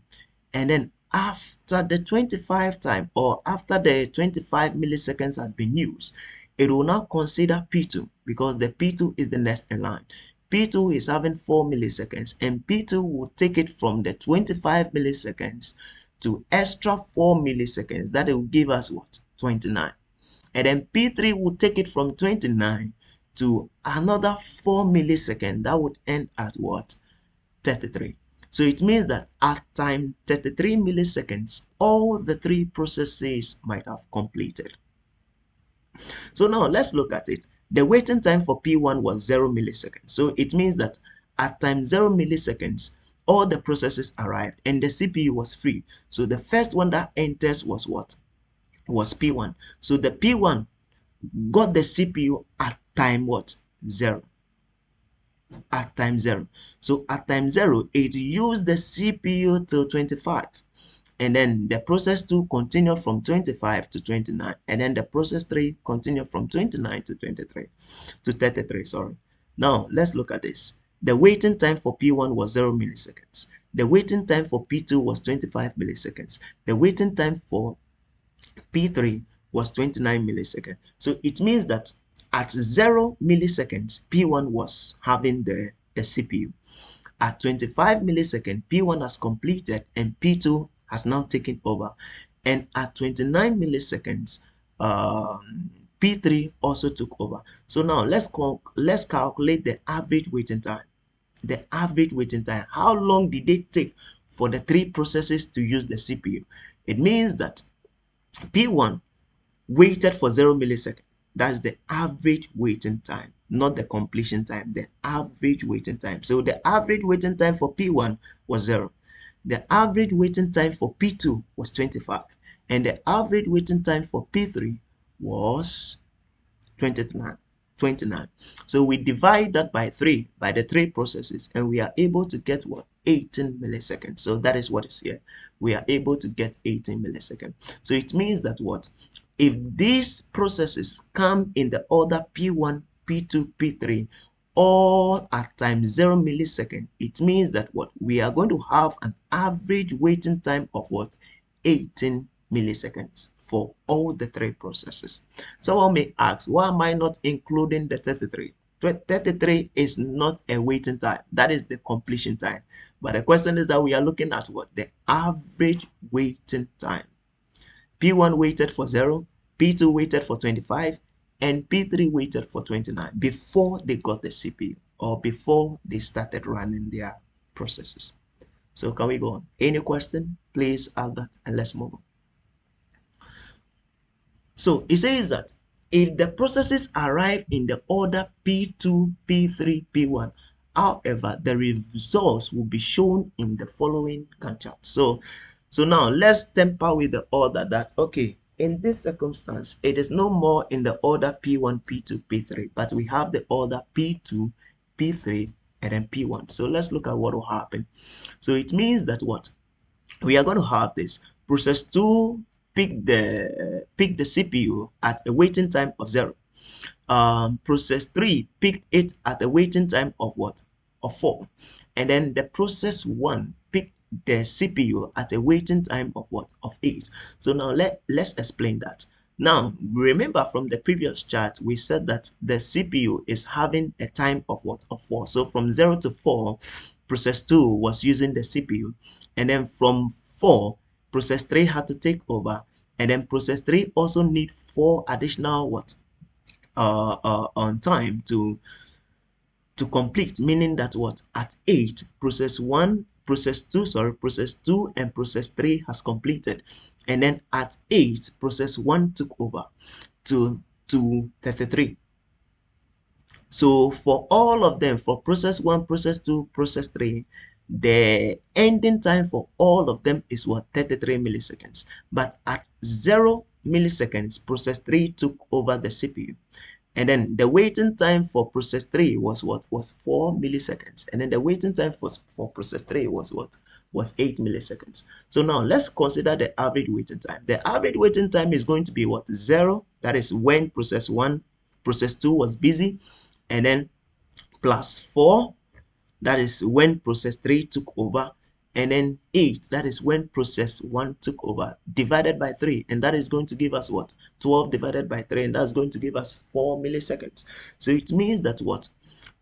A: and then after the 25 time, or after the 25 milliseconds has been used, it will now consider P2, because the P2 is the next in line. P2 is having 4 milliseconds, and P2 will take it from the 25 milliseconds to extra 4 milliseconds. That will give us what? 29. And then P3 would take it from 29 to another 4 milliseconds. That would end at what? 33. So it means that at time 33 milliseconds, all the three processes might have completed. So now let's look at it. The waiting time for P1 was 0 milliseconds. So it means that at time 0 milliseconds, all the processes arrived and the CPU was free. So the first one that enters was what? Was P1. So the P1 got the CPU at time what? 0. At time 0. So at time 0, it used the CPU till 25. And then the process 2 continued from 25 to 29. And then the process 3 continued from 29 to 23. To 33, sorry. Now, let's look at this. The waiting time for P1 was 0 milliseconds. The waiting time for P2 was 25 milliseconds. The waiting time for P3 was 29 milliseconds. So it means that at 0 milliseconds, P1 was having the CPU. At 25 milliseconds, P1 has completed and P2 has now taken over. And at 29 milliseconds, P3 also took over. So now let's calculate the average waiting time. The average waiting time. How long did it take for the three processes to use the CPU? It means that P1 waited for 0 milliseconds. That's the average waiting time, not the completion time, the average waiting time. So the average waiting time for P1 was 0. the average waiting time for P2 was 25, and the average waiting time for P3 was 29. 29. So we divide that by 3, by the 3 processes, and we are able to get what? 18 milliseconds. So that is what is here. We are able to get 18 milliseconds. So it means that what? If these processes come in the order P1, P2, P3, all at time 0 millisecond, it means that what? We are going to have an average waiting time of what? 18 milliseconds for all the 3 processes. Someone may ask, why am I not including the 33? 33 is not a waiting time. That is the completion time. But the question is that we are looking at what? The average waiting time. P1 waited for 0, P2 waited for 25, and P3 waited for 29 before they got the CPU or before they started running their processes. So can we go on? Any question? Please add that and let's move on. So it says that if the processes arrive in the order P2, P3, P1, however, the results will be shown in the following Gantt chart. So now let's temper with the order that, okay, in this circumstance, it is no more in the order P1, P2, P3, but we have the order P2, P3, and then P1. So let's look at what will happen. So it means that what? We are going to have this process 2 pick the CPU at a waiting time of 0. Process 3 picked it at a waiting time of what? Of 4. And then the process 1 picked the CPU at a waiting time of what? Of 8. So now let's explain that. Now, remember from the previous chart, we said that the CPU is having a time of what? Of 4. So from 0 to 4, process 2 was using the CPU. And then from 4, process 3 had to take over. And then process 3 also need 4 additional what? On time to complete, meaning that what? At 8, process 2 and process 3 has completed, and then at 8, process 1 took over to 33. So for all of them, for process 1, process 2, process 3, the ending time for all of them is what? 33 milliseconds. But at 0 milliseconds, process 3 took over the CPU. And then the waiting time for process 3 was what? Was 4 milliseconds. And then the waiting time for process 3 was what? Was 8 milliseconds. So now let's consider the average waiting time. The average waiting time is going to be what? 0. That is when process 2 was busy. And then plus 4. That is when process 3 took over. And then 8, that is when process 1 took over, divided by 3, and that is going to give us what? 12 divided by 3, and that's going to give us 4 milliseconds. So it means that what?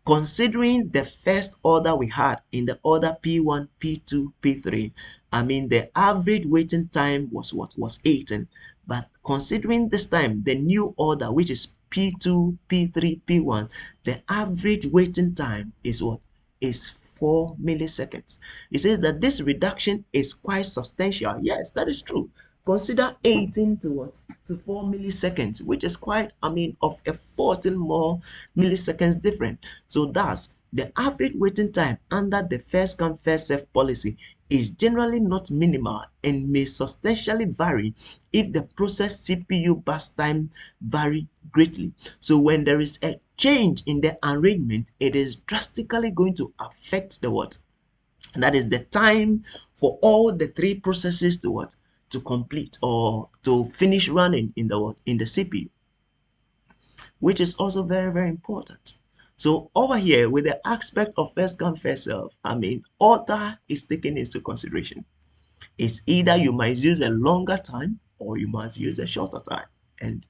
A: Considering the first order we had in the order P1, P2, P3, I mean the average waiting time was what? Was 18. But considering this time, the new order, which is P2, P3, P1, the average waiting time is what? Is 4 milliseconds. It says that this reduction is quite substantial. Yes, that is true. Consider 18 to what? To 4 milliseconds, which is quite, I mean, of a 14 more milliseconds different. So thus, the average waiting time under the first come first serve policy is generally not minimal and may substantially vary if the process CPU burst time vary greatly. So when there is a change in the arrangement, it is drastically going to affect the what? And that is the time for all the 3 processes to what? To complete or to finish running in the what? In the CPU, which is also very, very important. So over here with the aspect of first come first serve, I mean order is taken into consideration. It's either you might use a longer time or you must use a shorter time, and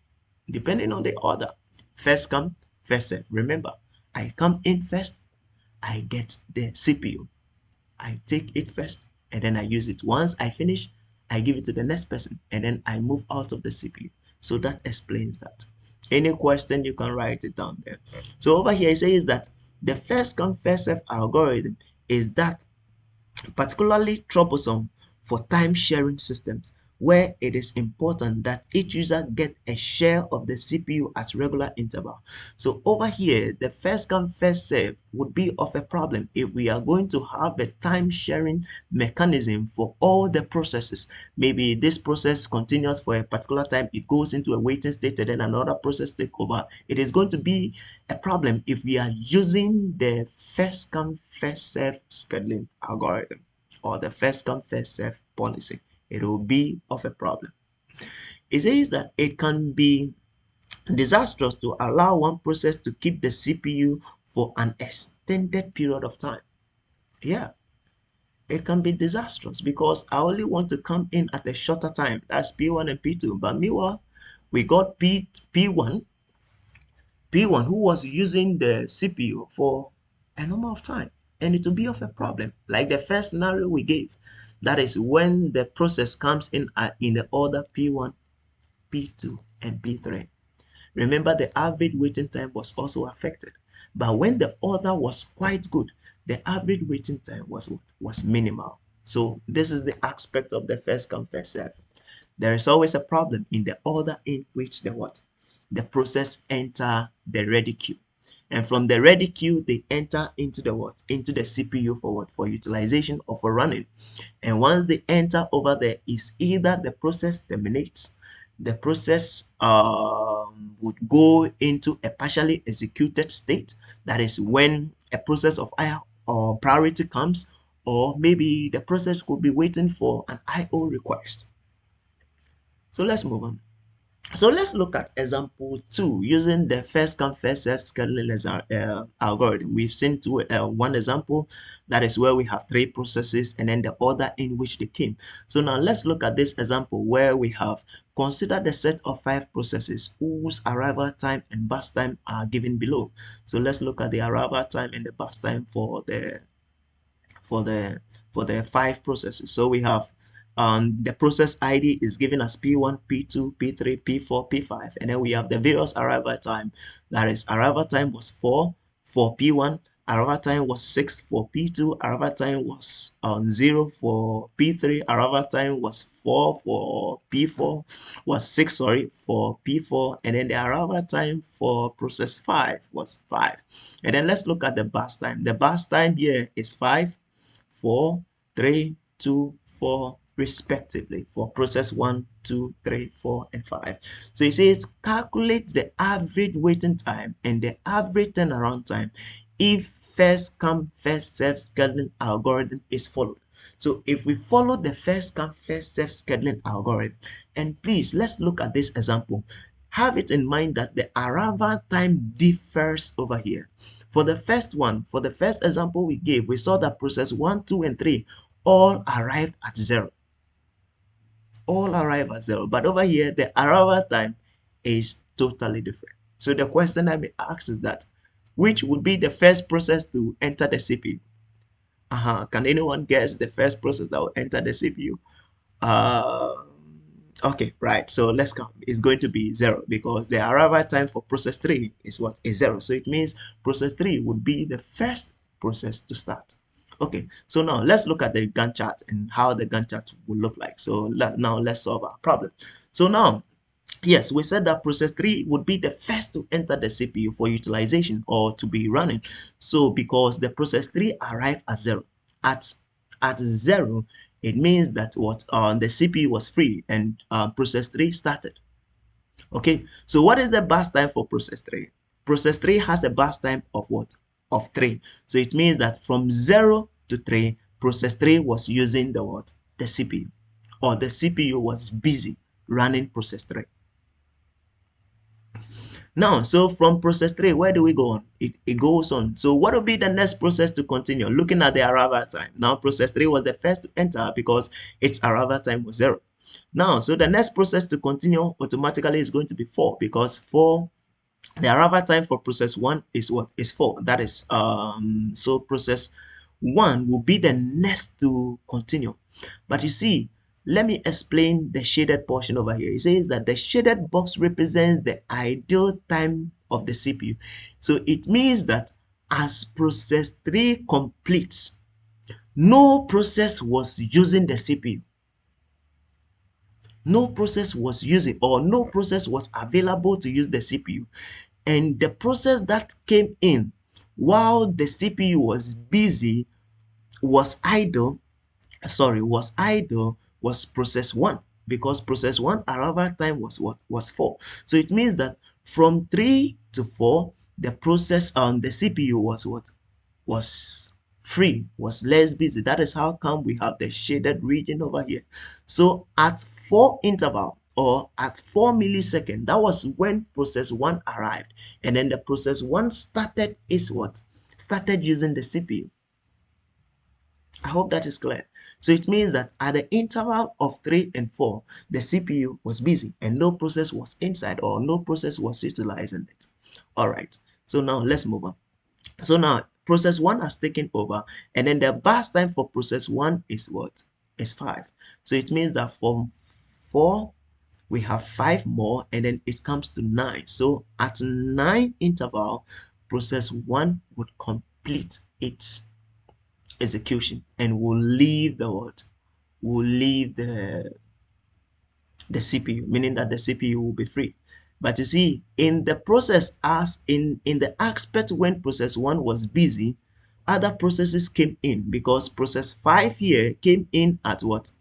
A: depending on the order, first come first serve. Remember, I come in first, I get the CPU, I take it first, and then I use it. Once I finish, I give it to the next person, and then I move out of the CPU. So that explains that. Any question, you can write it down there. So over here it says that the first come first serve algorithm is that particularly troublesome for time sharing systems where it is important that each user get a share of the CPU at regular interval. So over here, the first come first serve would be of a problem if we are going to have a time sharing mechanism for all the processes. Maybe this process continues for a particular time, it goes into a waiting state, and then another process take over. It is going to be a problem if we are using the first come first serve scheduling algorithm or the first come first serve policy. It will be of a problem. It says that it can be disastrous to allow one process to keep the CPU for an extended period of time. Yeah, it can be disastrous because I only want to come in at a shorter time. That's P1 and P2. But meanwhile, we got P1 who was using the CPU for a number of time, and it will be of a problem. Like the first scenario we gave, that is when the process comes in the order P1, P2, and P3. Remember, the average waiting time was also affected. But when the order was quite good, the average waiting time was what? Was minimal. So this is the aspect of the first come first serve. There is always a problem in the order in which the process enter the ready queue. And from the ready queue, they enter into the into the CPU for for utilization or for running. And once they enter over there, is either the process terminates, the process would go into a partially executed state. That is when a process of higher or priority comes, or maybe the process could be waiting for an IO request. So let's move on. So let's look at example 2 using the first come first serve scheduling algorithm. We've seen one example, that is where we have three processes and then the order in which they came. So now let's look at this example where we have considered the set of 5 processes whose arrival time and burst time are given below. So let's look at the arrival time and the burst time for for the for the 5 processes. So we have the process ID is given as P1, P2, P3, P4, P5, and then we have the various arrival time. That is, arrival time was 4 for P1, arrival time was 6 for P2, arrival time was 0 for P3, arrival time was 4 for P4, was 6, sorry, for P4, and then the arrival time for process 5 was 5. And then let's look at the burst time. The burst time here is 5, 4, 3, 2, 4, respectively for process 1, 2, 3, 4, and 5. So it says calculate the average waiting time and the average turnaround time if first come first serve scheduling algorithm is followed. So if we follow the first come first serve scheduling algorithm, and please let's look at this example. Have it in mind that the arrival time differs over here. For the first one, for the first example we gave, we saw that process 1, 2, and 3 all arrived at 0. All arrive at 0. But over here, the arrival time is totally different. So the question I may ask is that, which would be the first process to enter the CPU? Can anyone guess the first process that will enter the CPU? Uh, okay, right. So let's count. It's going to be 0 because the arrival time for process 3 is what? Is 0. So it means process 3 would be the first process to start. Okay, so now let's look at the Gantt chart and how the Gantt chart will look like. So now let's solve our problem. So now, yes, we said that process 3 would be the first to enter the CPU for utilization or to be running. So because the process 3 arrived at 0. At 0, it means that the CPU was free and process 3 started. Okay, so what is the burst time for process 3? Process 3 has a burst time of what? Of 3. So it means that from 0 to 3, process 3 was using the what? The CPU. Or the CPU was busy running process 3. Now, so from process 3, where do we go on? It goes on. So what will be the next process to continue? Looking at the arrival time. Now, process 3 was the first to enter because its arrival time was 0. Now, so the next process to continue automatically is going to be 4 because 4, the arrival time for process 1 is what? Is 4. That is, so process 1 will be the next to continue. But you see, let me explain the shaded portion over here. It says that the shaded box represents the ideal time of the CPU. So it means that as process 3 completes, no process was using the CPU. No process was using, or no process was available to use the CPU. And the process that came in while the CPU was busy, was idle, was process 1, because process 1 arrival time was what? Was 4. So it means that from 3 to 4, the process on the CPU was what? Was free, was less busy. That is how come we have the shaded region over here. So at 4 interval, or at 4 milliseconds, that was when process 1 arrived, and then the process 1 started is what? Started using the CPU. I hope that is clear. So it means that at the interval of 3 and 4, the CPU was busy and no process was inside, or no process was utilizing it. All right. So now let's move on. So now process 1 has taken over, and then the burst time for process 1 is what? Is 5. So it means that from 4 we have 5 more, and then it comes to 9. So at 9 interval, process 1 would complete its execution and will leave the what? Will leave the CPU, meaning that the CPU will be free. But you see, in the process, as in the aspect when process 1 was busy, other processes came in, because process 5 here came in at what?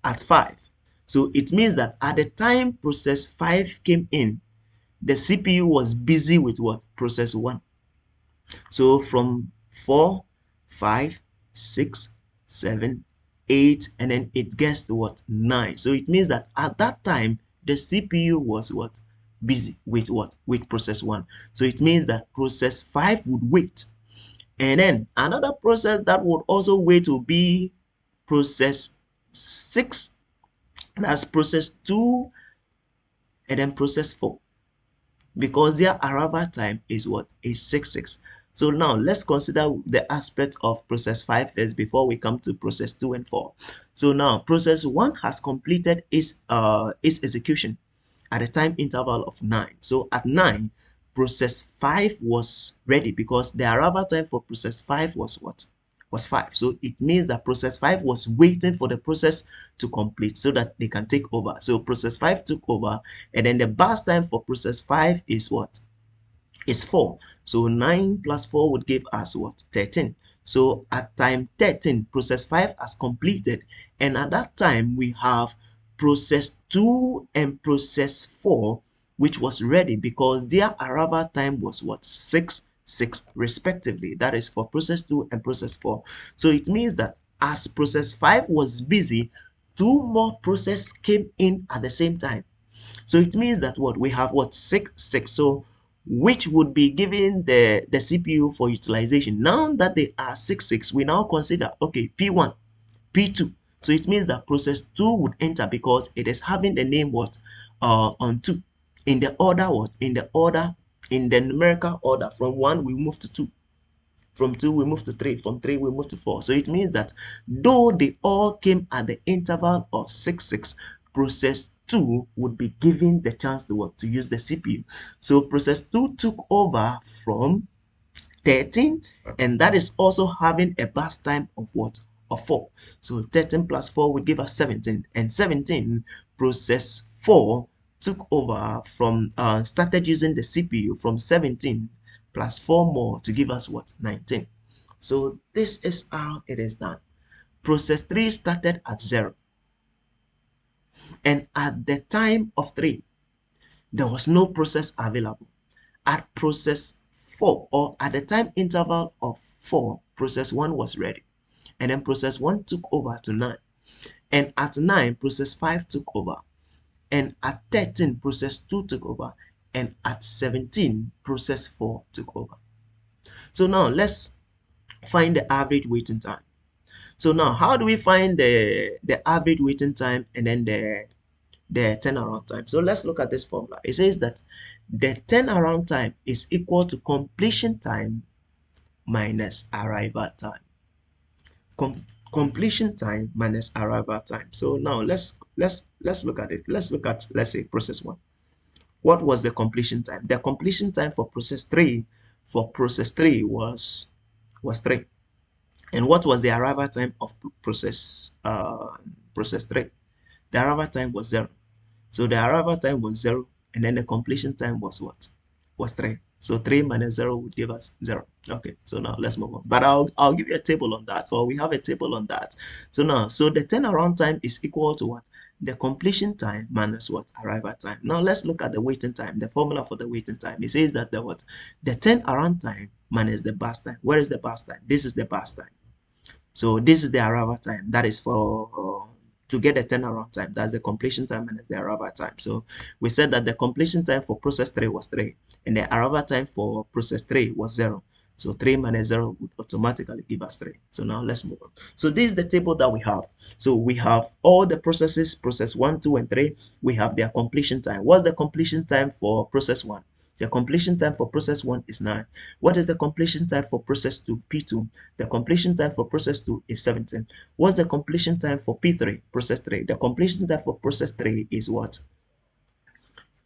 A: At 5. So it means that at the time process 5 came in, the CPU was busy with what? Process 1. So from 4, 5, 6, 7, 8, and then it gets to what? 9. So it means that at that time, the CPU was what? Busy with what? With process 1. So it means that process 5 would wait. And then another process that would also wait will be process 6. That's process 2, and then process 4, because their arrival time is what? Is 6. So now let's consider the aspect of process 5 first before we come to process 2 and 4. So now process 1 has completed its execution at a time interval of 9. So at 9, process 5 was ready, because the arrival time for process 5 was what? Was 5. So it means that process 5 was waiting for the process to complete so that they can take over. So process 5 took over, and then the burst time for process 5 is what? Is 4. So 9 plus 4 would give us what? 13. So at time 13, process 5 has completed, and at that time we have process 2 and process 4, which was ready, because their arrival time was what? 6 respectively. That is for process 2 and process 4. So it means that as process 5 was busy, 2 more processes came in at the same time. So it means that what? We have what? 6. So which would be giving the CPU for utilization. Now that they are 6, we now consider, okay, P1, P2. So it means that process 2 would enter, because it is having the name what? On 2. In the order what? In the numerical order. From 1 we move to 2. From 2 we move to 3. From 3 we move to 4. So it means that though they all came at the interval of 6, process 2 would be given the chance to what? To use the CPU. So process 2 took over from 13, and that is also having a burst time of what? Of 4. So 13 plus 4 will give us 17, and 17, process 4 took over from started using the CPU from 17 plus 4 more to give us what? 19. So this is how it is done. Process 3 started at 0, and at the time of 3 there was no process available. At process 4, or at the time interval of 4, process 1 was ready, and then process 1 took over to 9, and at 9 process 5 took over, and at 13 process 2 took over, and at 17 process 4 took over. So now let's find the average waiting time. So now how do we find the average waiting time and then the turnaround time? So let's look at this formula. It says that the turnaround time is equal to completion time minus arrival time. Completion time minus arrival time. So now let's look at it. Let's look at, let's say, process 1. What was the completion time? The completion time for process 3 was 3. And what was the arrival time of process 3? the arrival time was 0. So the arrival time was 0, and then the completion time was what? Was 3. So 3 minus 0 would give us 0. Okay, so now let's move on. But I'll give you a table on that, or we have a table on that. So now, so the turnaround time is equal to what? The completion time minus what? Arrival time. Now let's look at the waiting time. The formula for the waiting time. It says that the what? The turnaround time minus the burst time. Where is the burst time? This is the burst time. So this is the arrival time. That is for to get the turnaround time. That's the completion time and the arrival time. So we said that the completion time for process 3 was 3, and the arrival time for process 3 was 0. So 3 minus 0 would automatically give us 3. So now let's move on. So this is the table that we have. So we have all the processes, process 1, 2, and 3. We have their completion time. What's the completion time for process 1? The completion time for process 1 is 9. What is the completion time for process 2? P2. The completion time for process 2 is 17. What's the completion time for P3? Process 3. The completion time for process 3 is what?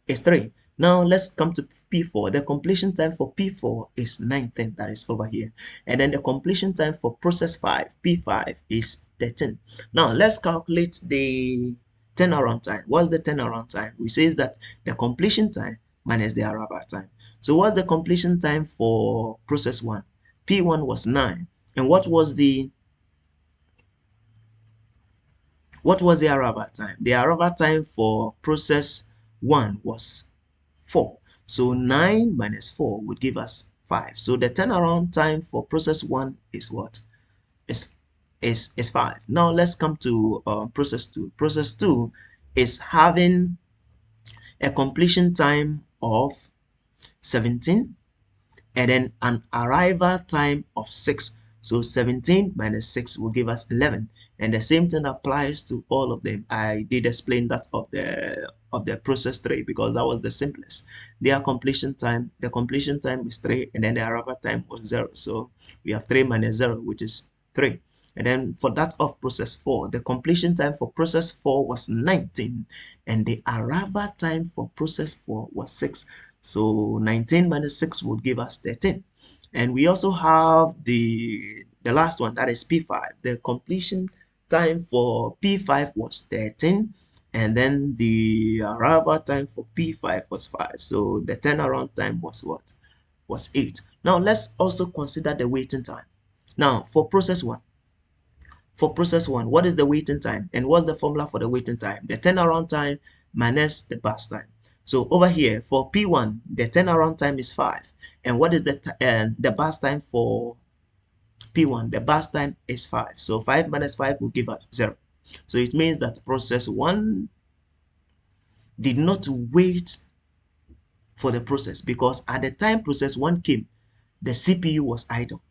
A: Is 3. Now let's come to P4. The completion time for P4 is 19. That is over here. And then the completion time for process 5, P5, is 13. Now let's calculate the turnaround time. What's the turnaround time? We say that the completion time minus the arrival time. So what's the completion time for process 1? P1 was 9. And what was the arrival time? The arrival time for process 1 was 4. So 9 minus 4 would give us 5. So the turnaround time for process 1 is what? Is 5. Now let's come to process 2. Process 2 is having a completion time of 17 and then an arrival time of 6. So 17 minus 6 will give us 11, and the same thing applies to all of them. I did explain that of the process 3 because that was the simplest. Their completion time, the completion time is 3, and then the arrival time was 0. So we have 3 minus 0, which is 3. And then for that of process 4, the completion time for process 4 was 19, and the arrival time for process 4 was 6. So 19 minus 6 would give us 13. And we also have the last one, that is P5. The completion time for P5 was 13, and then the arrival time for P5 was 5. So the turnaround time was what? Was 8. Now let's also consider the waiting time. Now for process 1, what is the waiting time? And what's the formula for the waiting time? The turnaround time minus the burst time. So over here for P1, the turnaround time is 5. And what is the burst time for P1? The burst time is 5. So 5 minus 5 will give us 0. So it means that process 1 did not wait for the process, because at the time process 1 came, the CPU was idle.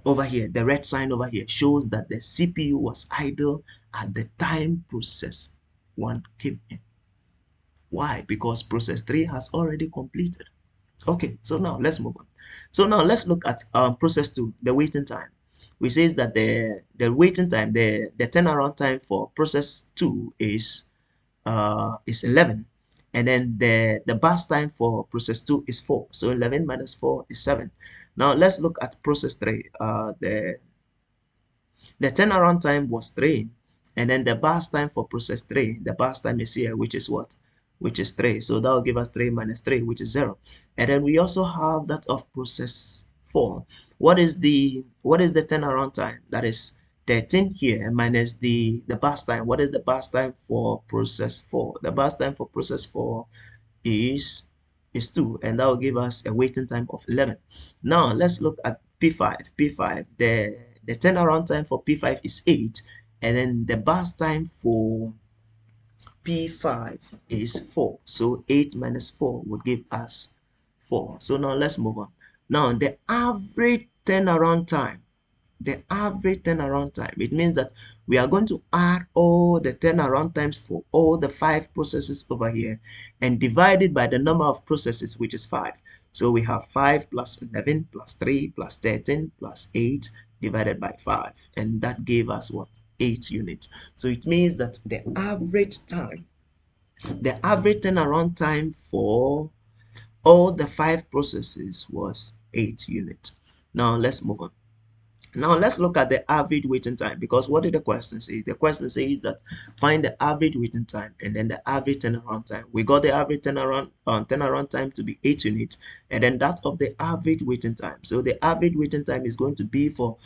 A: Over here, the red sign over here shows that the CPU was idle at the time process 1 came in. Why? Because process 3 has already completed. Okay, so now let's move on. So now let's look at process 2, the waiting time. We say that the waiting time, the turnaround time for process 2 is 11, and then the burst time for process 2 is 4. So 11 minus 4 is 7. Now let's look at process 3. The turnaround time was 3, and then the burst time for process 3, the burst time is here, which is what? Which is 3. So that will give us 3 minus 3, which is 0. And then we also have that of process 4. What is the turnaround time? That is 13 here minus the burst time. What is the burst time for process 4? The burst time for process 4 is 2, and that will give us a waiting time of 11. Now let's look at P5. The turnaround time for P5 is 8, and then the burst time for P5 is 4. So 8 minus 4 would give us 4. So now let's move on. Now the average turnaround time, it means that we are going to add all the turnaround times for all the 5 processes over here and divide it by the number of processes, which is 5. So we have 5 plus 11 plus 3 plus 13 plus 8 divided by 5, and that gave us what? 8 units. So it means that the average turnaround time for all the 5 processes was 8 units. Now let's move on. Now let's look at the average waiting time, because what did the question say? The question says that find the average waiting time and then the average turnaround time. We got the average turnaround time to be 8 units, and then that of the average waiting time. So the average waiting time is going to be for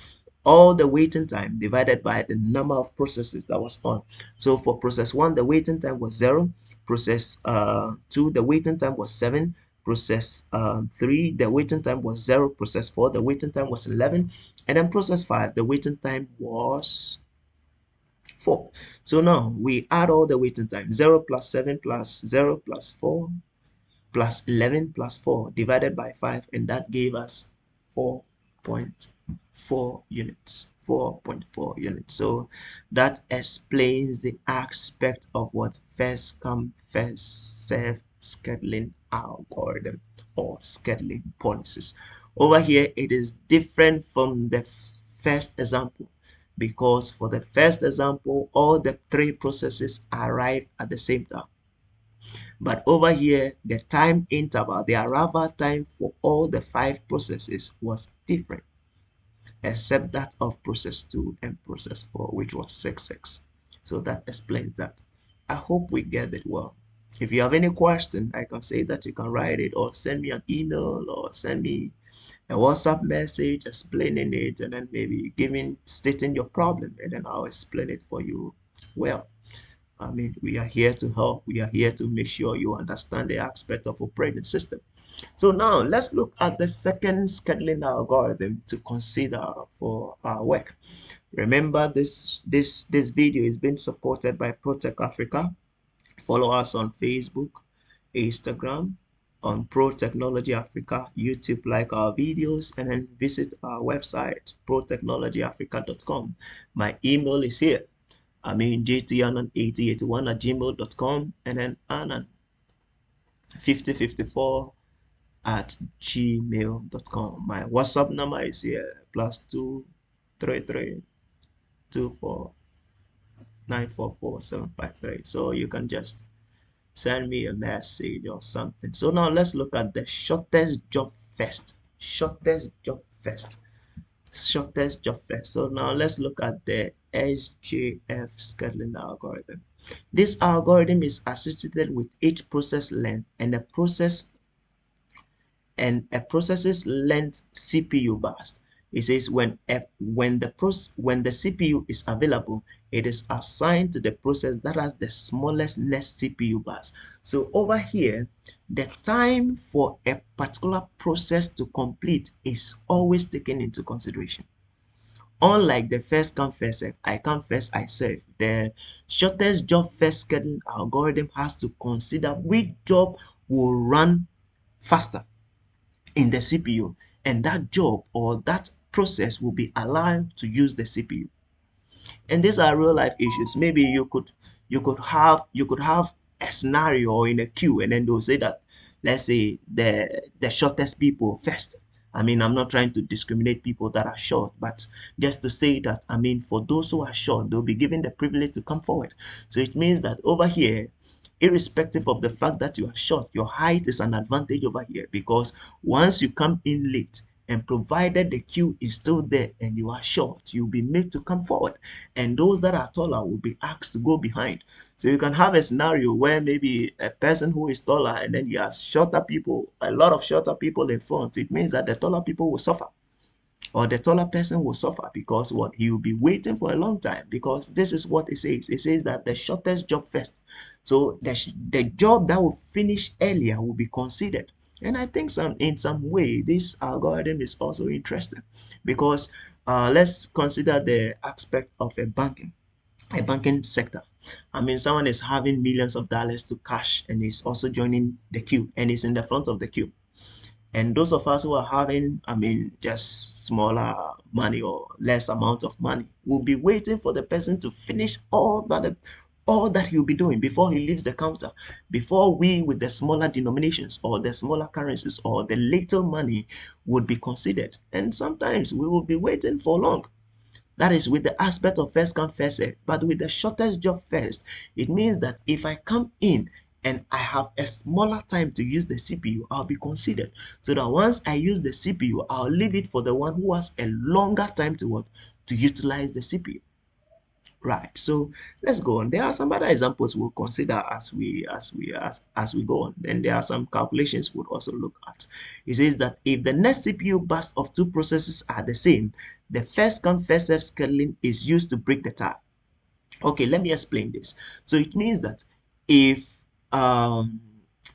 A: all the waiting time divided by the number of processes that was on. So for process 1, the waiting time was 0. Process 2, the waiting time was 7. Process 3, the waiting time was 0. Process 4, the waiting time was 11. And then process 5, the waiting time was 4. So now we add all the waiting time. 0 plus 7 plus 0 plus 4 plus 11 plus 4 divided by 5, and that gave us 4.4 units. 4.4 units. So that explains the aspect of what first come first serve scheduling algorithm or scheduling policies. Over here it is different from the first example, because for the first example all the 3 processes arrived at the same time. But over here, the time interval, the arrival time for all the 5 processes was different, except that of process 2 and process 4, which was 6. So that explains that. I hope we get it well. If you have any question, I can say that you can write it or send me an email or send me a WhatsApp message explaining it, and then maybe stating your problem, and then I'll explain it for you well. I mean, we are here to help. We are here to make sure you understand the aspect of operating system. So now let's look at the second scheduling algorithm to consider for our work. Remember, this video is being supported by ProTec Africa. Follow us on Facebook, Instagram, on Pro Technology Africa, YouTube, like our videos, and then visit our website, protechnologyafrica.com. My email is here. I mean, jtannan8081@gmail.com, and then Anang5054 at gmail.com. My WhatsApp number is here, +23324944753. So you can just send me a message or something. So now let's look at the shortest job first. Shortest job first. So now let's look at the SJF scheduling algorithm. This algorithm is associated with each process length and a process's length CPU burst. It says when the CPU is available, it is assigned to the process that has the smallest next CPU burst. So over here, the time for a particular process to complete is always taken into consideration. Unlike the first come first serve, I come first I serve, the shortest job first scheduling algorithm has to consider which job will run faster in the CPU, and that job or that process will be allowed to use the CPU. And these are real life issues. Maybe you could have a scenario in a queue, and then they'll say that, let's say, the shortest people first. I mean, I'm not trying to discriminate people that are short, but just to say that, I mean, for those who are short, they'll be given the privilege to come forward. So it means that over here, irrespective of the fact that you are short, your height is an advantage over here, because once you come in late, and provided the queue is still there and you are short, you'll be made to come forward, and those that are taller will be asked to go behind. So you can have a scenario where maybe a person who is taller, and then you have shorter people, a lot of shorter people in front. It means that the taller people will suffer, or the taller person will suffer, because what, he will be waiting for a long time, because this is what it says that the shortest job first. So the job that will finish earlier will be considered. And I think in some way this algorithm is also interesting, because let's consider the aspect of a banking sector. I mean, someone is having millions of dollars to cash and is also joining the queue and is in the front of the queue. And those of us who are having, I mean, just smaller money or less amount of money, will be waiting for the person to finish all that he'll be doing before he leaves the counter, before we with the smaller denominations or the smaller currencies or the little money would be considered. And sometimes we will be waiting for long. That is with the aspect of first come first serve. But with the shortest job first, it means that if I come in and I have a smaller time to use the CPU, I'll be considered. So that once I use the CPU, I'll leave it for the one who has a longer time to what? To utilize the CPU. Right. So let's go on. There are some other examples we'll consider as we go on. Then there are some calculations we'll also look at. It says that if the net CPU burst of two processes are the same, the first come first serve scheduling is used to break the tie. Okay, let me explain this. So it means that if um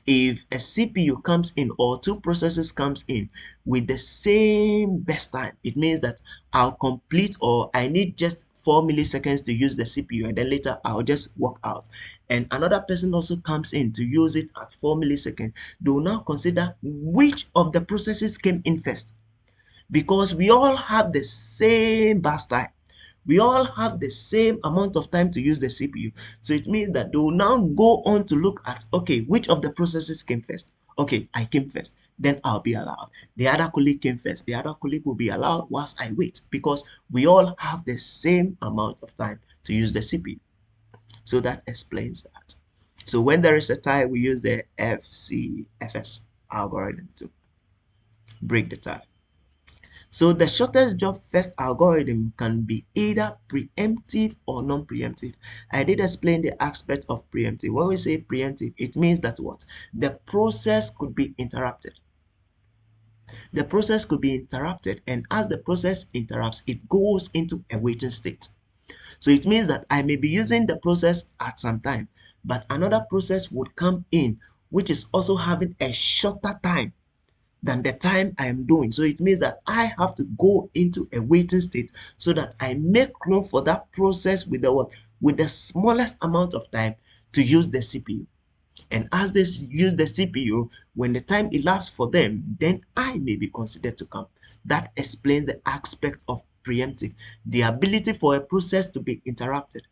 A: if a CPU comes in or two processes comes in with the same best time, it means that I'll complete, or I need just 4 milliseconds to use the CPU, and then later I'll just walk out. And another person also comes in to use it at 4 milliseconds. They will now consider which of the processes came in first, because we all have the same burst time. We all have the same amount of time to use the CPU. So it means that they will now go on to look at, okay, which of the processes came first? Okay, I came first, then I'll be allowed. The other colleague came first. The other colleague will be allowed whilst I wait, because we all have the same amount of time to use the CPU. So that explains that. So when there is a tie, we use the FCFS algorithm to break the tie. So the shortest job first algorithm can be either preemptive or non-preemptive. I did explain the aspect of preemptive. When we say preemptive, it means that what? The process could be interrupted. The process could be interrupted, and as the process interrupts, it goes into a waiting state. So it means that I may be using the process at some time, but another process would come in which is also having a shorter time than the time I am doing. So it means that I have to go into a waiting state so that I make room for that process with the what? With the smallest amount of time to use the CPU. And as they use the CPU, when the time elapses for them, then I may be considered to come. That explains the aspect of preemptive, the ability for a process to be interrupted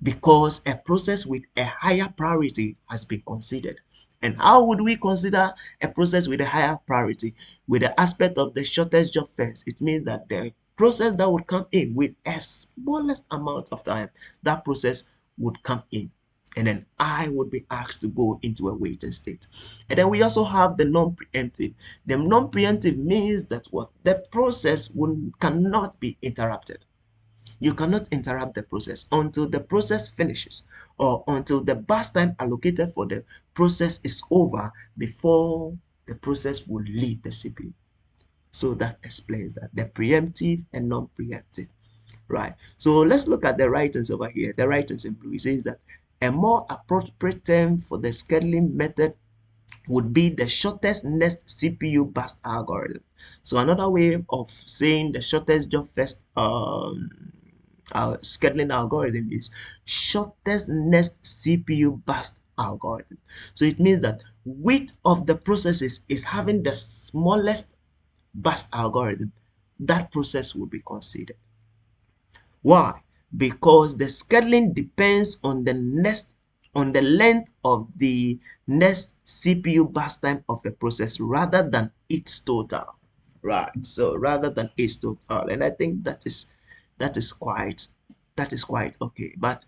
A: because a process with a higher priority has been considered. And how would we consider a process with a higher priority? With the aspect of the shortest job first, it means that the process that would come in with a smallest amount of time, that process would come in. And then I would be asked to go into a waiting state. And then we also have the non-preemptive. The non-preemptive means that what? The process cannot be interrupted. You cannot interrupt the process until the process finishes or until the burst time allocated for the process is over before the process will leave the CPU. So that explains that the preemptive and non-preemptive. Right. So let's look at the writings over here. The writings in blue, it says that a more appropriate term for the scheduling method would be the shortest next CPU burst algorithm. So another way of saying the shortest job first our scheduling algorithm is shortest next CPU burst algorithm. So it means that which of the processes is having the smallest burst algorithm, that process will be considered. Why? Because the scheduling depends on the length of the next CPU burst time of a process rather than its total. Right. So rather than its total, and I think that is quite okay. But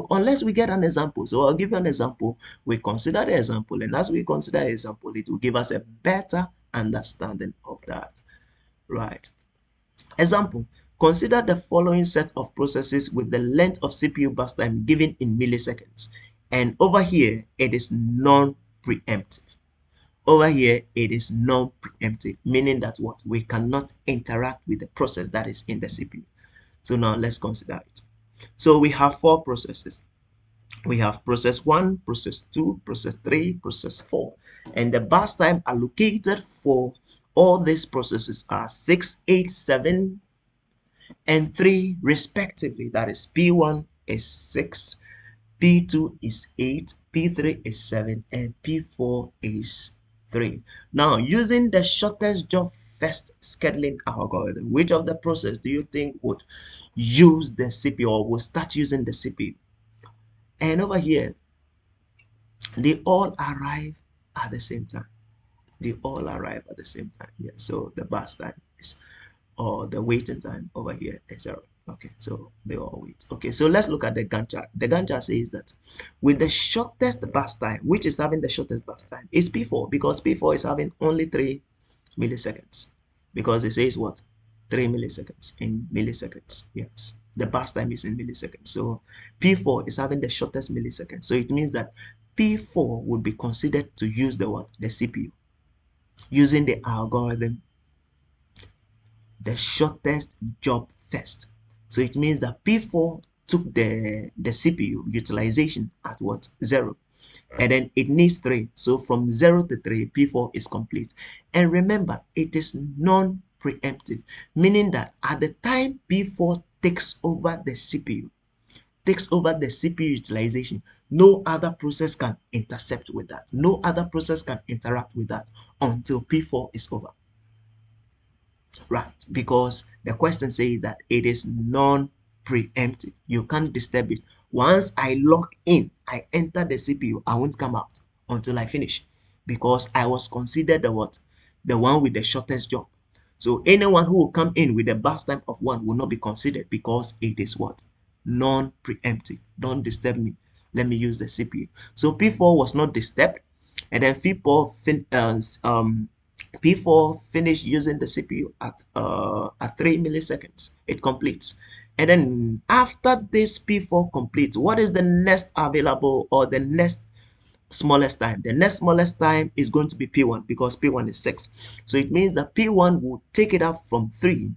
A: unless we get an example, so I'll give you an example. We consider the example, and as we consider the example, it will give us a better understanding of that. Right. Example, consider the following set of processes with the length of CPU burst time given in milliseconds. And over here, it is non-preemptive. Over here, it is non-preemptive, meaning that what? We cannot interact with the process that is in the CPU. So now let's consider it. So we have four processes. We have process 1, process 2, process 3, process 4. And the burst time allocated for all these processes are 6, 8, 7, and 3 respectively. That is P1 is 6, P2 is 8, P3 is 7, and P4 is 3. Now, using the shortest job first scheduling algorithm, which of the process do you think would use the CPU or will start using the CPU? And over here, they all arrive at the same time. They all arrive at the same time. Yeah. So the burst time is, or the waiting time over here is 0. Okay, so they all wait. Okay, so let's look at the Gantt chart. The Gantt chart says that with the shortest burst time, which is having the shortest burst time, is P4, because P4 is having only 3 milliseconds. Because it says what? 3 milliseconds in milliseconds. Yes, the burst time is in milliseconds. So P4 is having the shortest millisecond. So it means that P4 would be considered to use the what? The CPU. Using the algorithm, the shortest job first. So it means that P4 took the CPU utilization at what? 0. And then it needs 3. So from 0 to 3, P4 is complete. And remember, it is non-preemptive, meaning that at the time P4 takes over the CPU, utilization, no other process can intercept with that. No other process can interact with that until P4 is over. Right, because the question says that it is non-preemptive. You can't disturb it. Once I log in, I enter the CPU, I won't come out until I finish, because I was considered the what? The one with the shortest job. So anyone who will come in with a burst time of 1 will not be considered, because it is what? Non-preemptive. Don't disturb me. Let me use the CPU. So P4 was not disturbed, and then P4 finish using the CPU at 3 milliseconds. It completes. And then after this P4 completes, what is the next available, or the next smallest time? The next smallest time is going to be P1, because P1 is 6. So it means that P1 will take it up from 3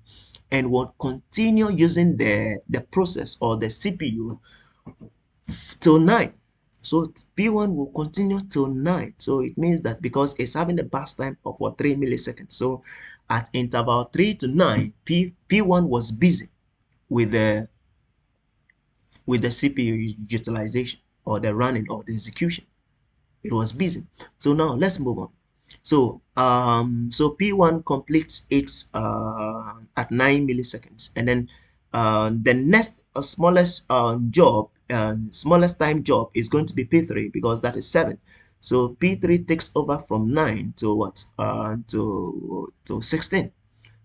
A: and will continue using the process or the CPU till 9. So P1 will continue till 9. So it means that because it's having a burst time of what? 3 milliseconds. So at interval 3 to 9, P1 was busy with the CPU utilization, or the running, or the execution. It was busy. So now let's move on. So P1 completes its at 9 milliseconds, and then the next smallest smallest time job is going to be P3, because that is 7. So P3 takes over from 9 to what? To 16,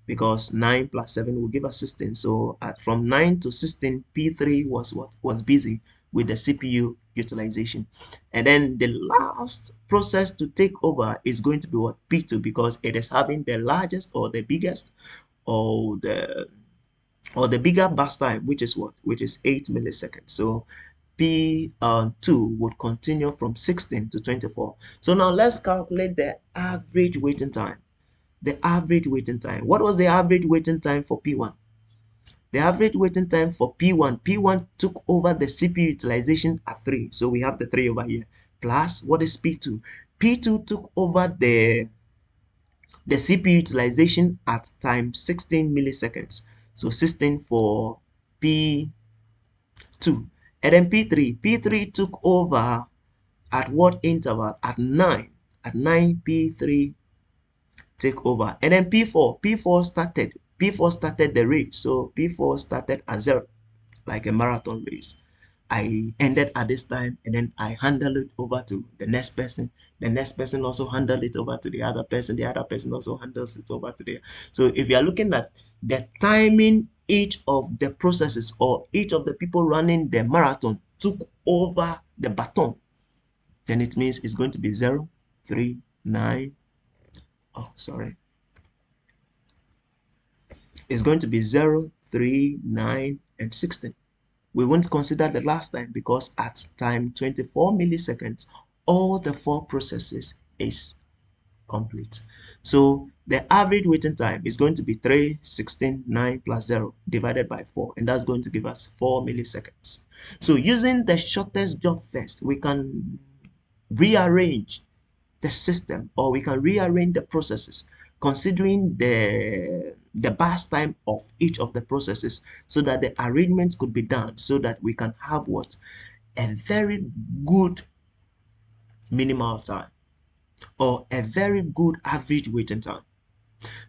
A: because 9 plus 7 will give us 16. So from 9 to 16, P3 was what? Was busy with the CPU utilization. And then the last process to take over is going to be what? P2, because it is having the largest, or the biggest, or the bigger burst time, which is what? Which is 8 milliseconds. So P2 would continue from 16 to 24. So now let's calculate the average waiting time. The average waiting time. What was the average waiting time for P1? The average waiting time for P1 took over the CPU utilization at 3. So we have the 3 over here. Plus, what is P2? P2 took over the CPU utilization at time 16 milliseconds. So 16 for P2. And then P3 took over at what interval? At 9. At 9, P3 take over. And then P4 started the race. So P4 started at 0, like a marathon race. I ended at this time, and then I handle it over to the next person. The next person also handle it over to the other person. The other person also handles it over to the. So if you are looking at the timing, each of the processes, or each of the people running the marathon took over the baton, then it means it's going to be 0, 3, 9. Oh, sorry. Is going to be 0, 3, 9, and 16. We won't consider the last time, because at time 24 milliseconds, all the 4 processes is complete. So the average waiting time is going to be 3, 16, 9 plus 0 divided by 4, and that's going to give us 4 milliseconds. So using the shortest job first, we can rearrange the system, or we can rearrange the processes considering the burst time of each of the processes, so that the arrangement could be done, so that we can have what? A very good minimal time, or a very good average waiting time.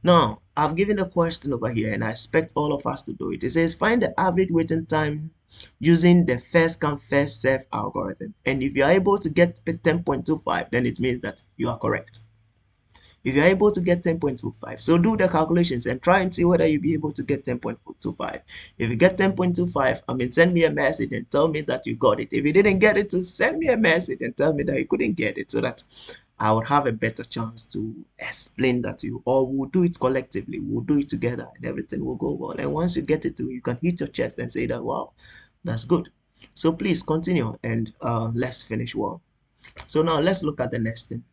A: Now I've given a question over here, and I expect all of us to do it. It says find the average waiting time using the first come first serve algorithm, and if you are able to get 10.25, then it means that you are correct. if you're able to get 10.25, so do the calculations and try and see whether you'll be able to get 10.25. If you get 10.25, I mean, send me a message and tell me that you got it. If you didn't get it, to send me a message and tell me that you couldn't get it, so that I would have a better chance to explain that to you, or we'll do it collectively. We'll do it together and everything will go well. And once you get it to, you can hit your chest and say that, wow, that's good. So please continue and let's finish well. So now let's look at the next thing.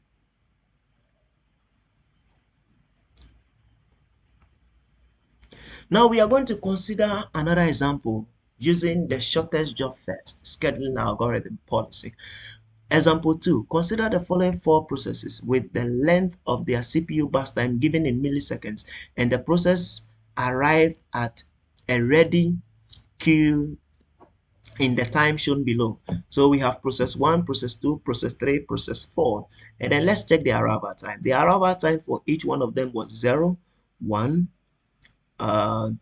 A: Now we are going to consider another example using the shortest job first scheduling algorithm policy. Example 2. Consider the following 4 processes with the length of their CPU burst time given in milliseconds, and the process arrived at a ready queue in the time shown below. So we have process 1, process 2, process 3, process 4. And then let's check the arrival time. The arrival time for each one of them was 0, 1,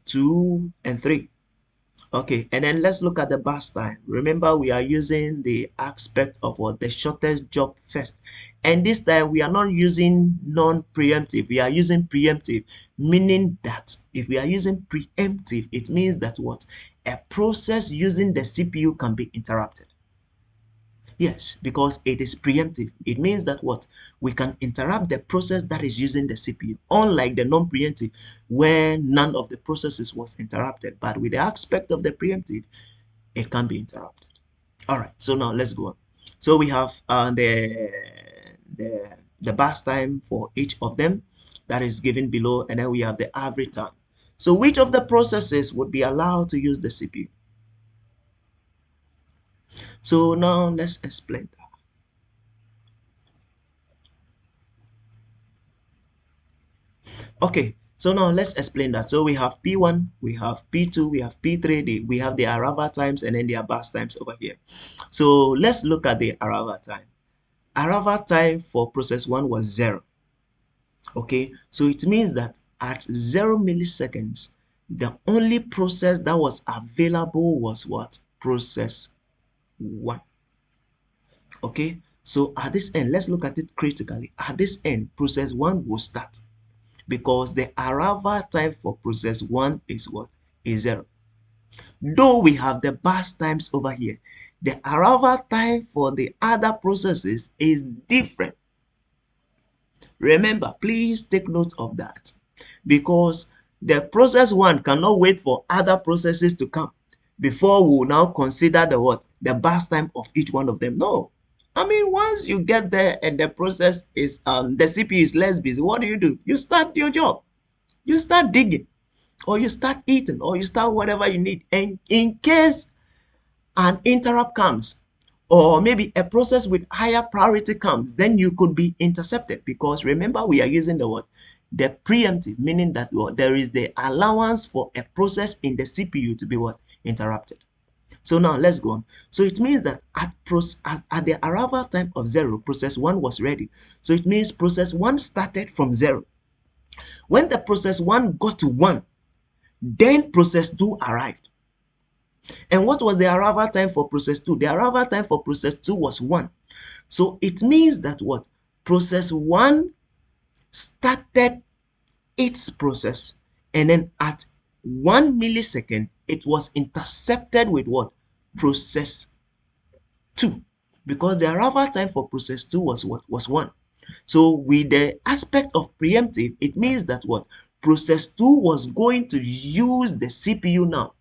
A: 2, and 3. Okay, and then let's look at the burst time. Remember, we are using the aspect of what the shortest job first. And this time we are not using non-preemptive, we are using preemptive, meaning that if we are using preemptive, it means that what? A process using the CPU can be interrupted. Yes, because it is preemptive. It means that what? We can interrupt the process that is using the CPU, unlike the non-preemptive, where none of the processes was interrupted. But with the aspect of the preemptive, it can be interrupted. All right, so now let's go on. So we have the burst time for each of them that is given below, and then we have the average time. So which of the processes would be allowed to use the CPU? So now let's explain that. Okay, so now let's explain that. So we have P1, we have P2, we have P3, we have the arrival times and then their burst times over here. So let's look at the arrival time. Arrival time for process 1 was 0. Okay, so it means that at 0 milliseconds, the only process that was available was what? Process 1. Okay, so at this end, let's look at it critically. At this end, process 1 will start, because the arrival time for process 1 is what? Is 0. Though we have the burst times over here, the arrival time for the other processes is different. Remember, please take note of that, because the process 1 cannot wait for other processes to come before we will now consider the what? The burst time of each one of them. No. I mean, once you get there and the process is the CPU is less busy, what do? You start your job. You start digging, or you start eating, or you start whatever you need. And in case an interrupt comes, or maybe a process with higher priority comes, then you could be intercepted, because remember, we are using the word the preemptive, meaning that there is the allowance for a process in the CPU to be what? Interrupted. So now let's go on. So it means that at the arrival time of 0, process 1 was ready. So it means process 1 started from 0. When the process 1 got to 1, then process 2 arrived. And what was the arrival time for process 2? The arrival time for process 2 was 1. So it means that what? Process 1 started its process, and then at 1 millisecond, it was intercepted with what? Process 2. Because the arrival time for process 2 was what? Was 1. So with the aspect of preemptive, it means that what? Process 2 was going to use the CPU now,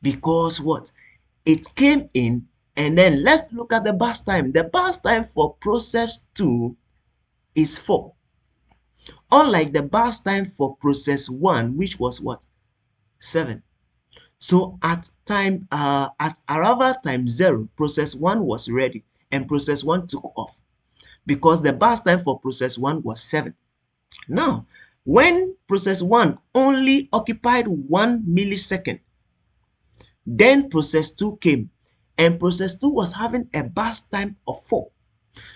A: because what? It came in, and then let's look at the burst time. The burst time for process 2 is 4. Unlike the burst time for process 1, which was what? 7. So at arrival time 0, process 1 was ready and process 1 took off, because the burst time for process 1 was 7. Now, when process 1 only occupied 1 millisecond, then process 2 came, and process 2 was having a burst time of 4.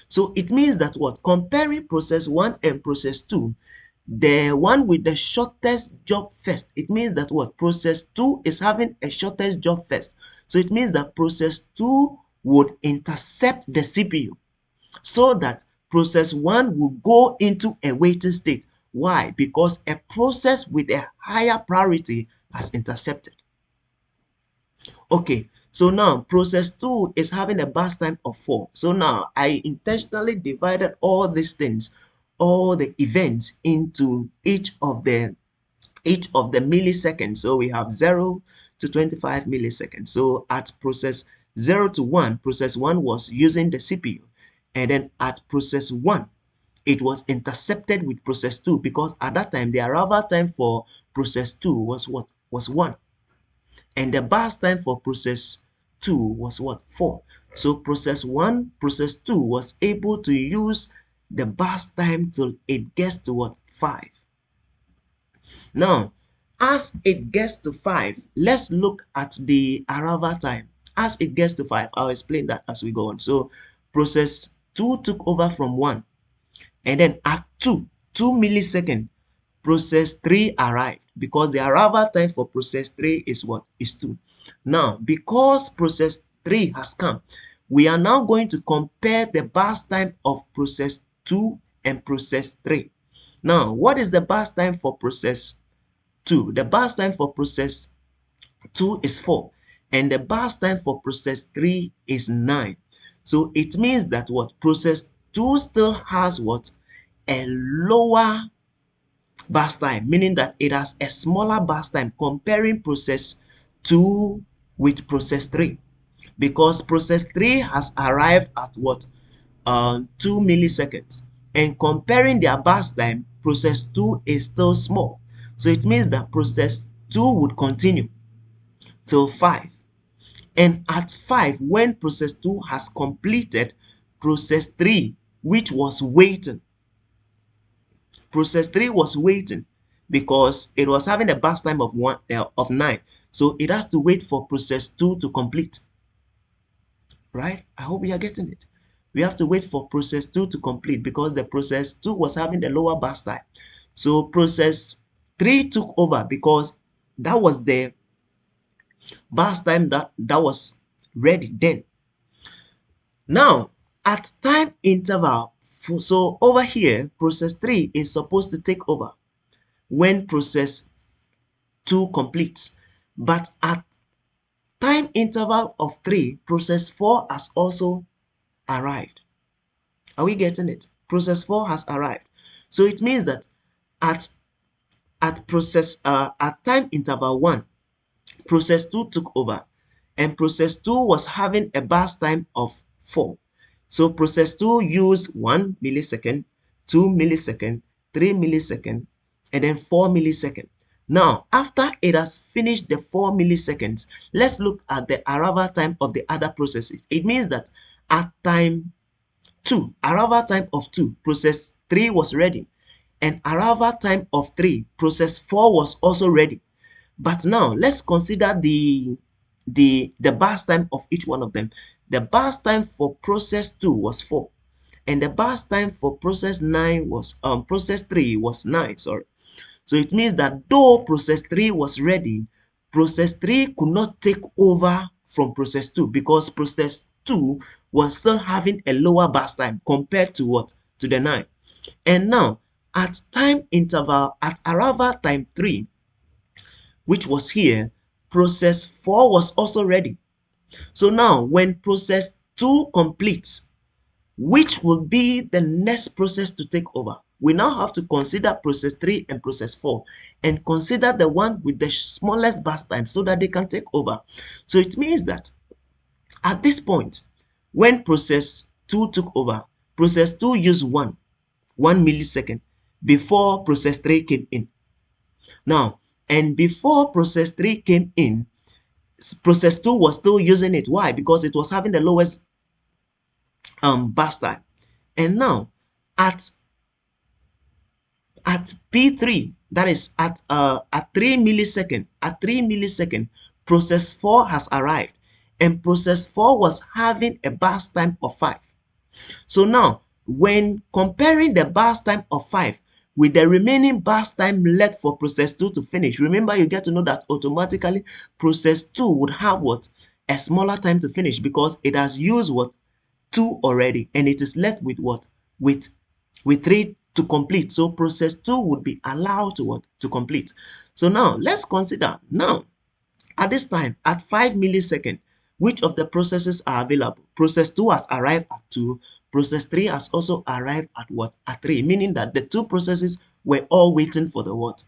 A: So it means that what? Comparing process 1 and process 2, the one with the shortest job first, it means that what? Process 2 is having a shortest job first. So it means that process 2 would intercept the CPU, so that process 1 will go into a waiting state. Why? Because a process with a higher priority has intercepted. Okay, so now process 2 is having a burst time of 4. So now I intentionally divided all these things, all the events, into each of the milliseconds. So we have 0 to 25 milliseconds. So at process 0 to 1, process 1 was using the CPU. And then at process 1, it was intercepted with process 2, because at that time the arrival time for process 2 was what? Was 1. And the burst time for process 2 was what? 4. So process 2 was able to use the burst time till it gets to what? 5. Now, as it gets to 5, let's look at the arrival time. As it gets to 5, I'll explain that as we go on. So process 2 took over from 1. And then at 2 milliseconds, process 3 arrived, because the arrival time for process 3 is what? Is 2. Now, because process 3 has come, we are now going to compare the burst time of process 2 and process 3. Now, what is the burst time for process 2? The burst time for process 2 is 4, and the burst time for process 3 is 9. So it means that what? Process 2 still has what? A lower burst time, meaning that it has a smaller burst time comparing process 2 with process 3, because process 3 has arrived at what? 2 milliseconds, and comparing their burst time, process 2 is still small. So it means that process 2 would continue till 5, and at 5, when process 2 has completed, process 3, which was waiting, process 3 was waiting because it was having a burst time of 9, so it has to wait for process 2 to complete. Right? I hope you are getting it. We have to wait for process 2 to complete, because the process 2 was having the lower burst time. So process 3 took over, because that was the burst time that was ready then. Now, at time interval, so over here, process 3 is supposed to take over when process 2 completes. But at time interval of 3, process 4 has also arrived. Are we getting it? Process 4 has arrived. So it means that at time interval 1, process 2 took over, and process 2 was having a burst time of 4. So process 2 used 1 millisecond, 2 millisecond, 3 millisecond, and then 4 millisecond. Now, after it has finished the 4 milliseconds, let's look at the arrival time of the other processes. It means that at time 2, arrival time of 2, process 3 was ready, and arrival time of 3, process 4 was also ready. But now let's consider the burst time of each one of them. The burst time for process 2 was 4, and the burst time for process 3 was 9. Sorry. So it means that though process 3 was ready, process 3 could not take over from process 2, because process 2 was still having a lower burst time compared to what? To the 9. And now at arrival time 3, which was here, process 4 was also ready. So now when process 2 completes, which will be the next process to take over? We now have to consider process 3 and process 4, and consider the one with the smallest burst time so that they can take over. So it means that at this point, when process 2 took over, process 2 used 1 millisecond before process 3 came in. Now, and before process 3 came in, process 2 was still using it. Why? Because it was having the lowest burst time. And now at P3, that is at 3 millisecond, process 4 has arrived, and process 4 was having a burst time of 5. So now when comparing the burst time of 5 with the remaining burst time left for process 2 to finish, remember, you get to know that automatically process 2 would have what? A smaller time to finish, because it has used what? 2 already, and it is left with what? with 3 to complete. So process 2 would be allowed to what? To complete. So now let's consider now at this time at 5 milliseconds, which of the processes are available? Process 2 has arrived at 2. Process 3 has also arrived at what? At 3, meaning that the two processes were all waiting for the what?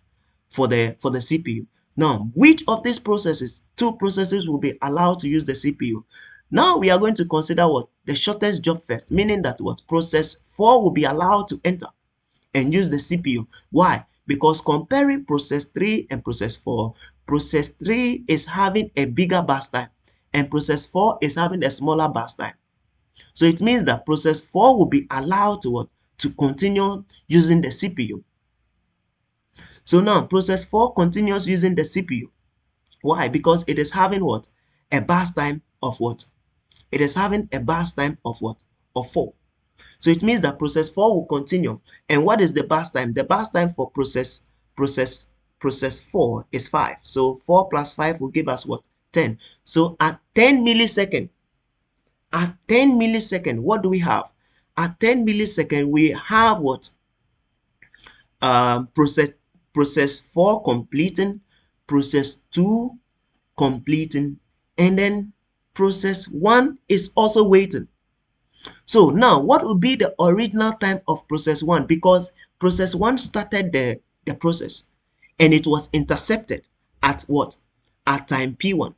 A: For the CPU. Now, which of these processes, two processes, will be allowed to use the CPU? Now we are going to consider what? The shortest job first, meaning that what? Process 4 will be allowed to enter and use the CPU. Why? Because comparing process 3 and process 4, process 3 is having a bigger burst time and process 4 is having a smaller burst time. So it means that process 4 will be allowed to what? To continue using the CPU. So now process 4 continues using the CPU. Why? Because it is having what? A burst time of what? It is having a burst time of what? Of 4. So it means that process 4 will continue. And what is the burst time? The burst time for process 4 is 5. So 4 plus 5 will give us what? 10. So at 10 millisecond, what do we have? At 10 millisecond, we have what? Process 4 completing, process 2 completing, and then process 1 is also waiting. So now what would be the original time of process 1? Because process 1 started the process and it was intercepted at what? At time P1.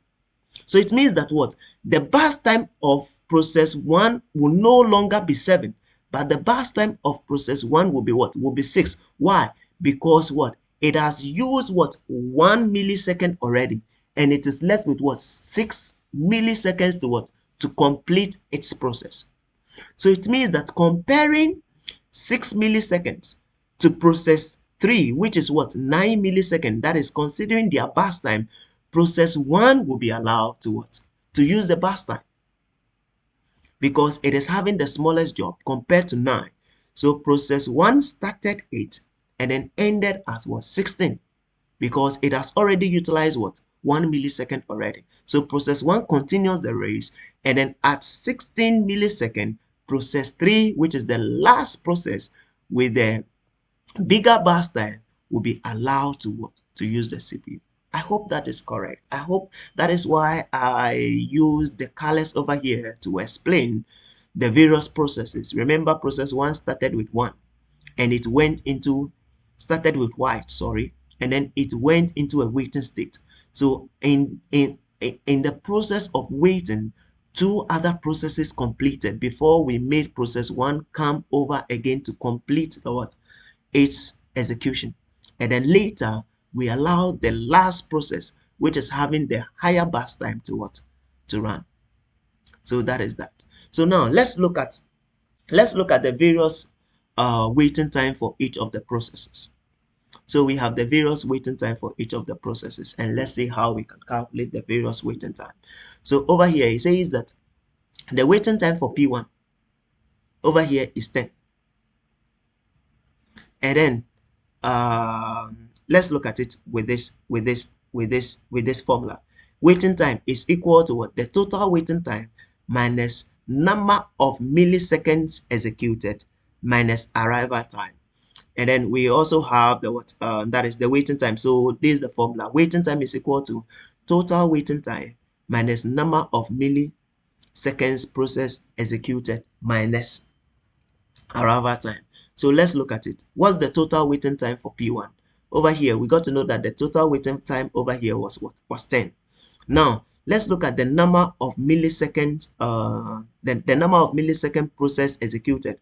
A: So it means that what? The burst time of process 1 will no longer be 7, but the burst time of process 1 will be what? Will be 6. Why? Because what? It has used what? 1 millisecond already, and it is left with what? 6 milliseconds to what? To complete its process. So it means that comparing 6 milliseconds to process 3, which is what? 9 milliseconds, that is considering their burst time, process 1 will be allowed to what? To use the burst time because it is having the smallest job compared to 9. So process 1 started 8 and then ended at what? 16 because it has already utilized what? 1 millisecond already. So process 1 continues the race and then at 16 milliseconds, process 3, which is the last process with the bigger burst time, will be allowed to what? To use the CPU. I hope that is correct. I hope that is why I use the colors over here to explain the various processes. Remember, process 1 started with 1 and it went into, started with white, sorry, and then it went into a waiting state. So in the process of waiting, 2 other processes completed before we made process 1 come over again to complete the what? Its execution. And then later we allow the last process, which is having the higher burst time, to what? To run. So that is that. So now let's look at the various waiting time for each of the processes. So we have the various waiting time for each of the processes, and let's see how we can calculate the various waiting time. So over here it says that the waiting time for P1 over here is 10. And then let's look at it with this formula. Waiting time is equal to what? The total waiting time minus number of milliseconds executed minus arrival time. And then we also have the what? That is the waiting time. So this is the formula. Waiting time is equal to total waiting time minus number of milliseconds process executed minus arrival time. So let's look at it. What's the total waiting time for P1? Over here, we got to know that the total waiting time over here was what? Was 10. Now, let's look at the number of milliseconds, the number of millisecond process executed.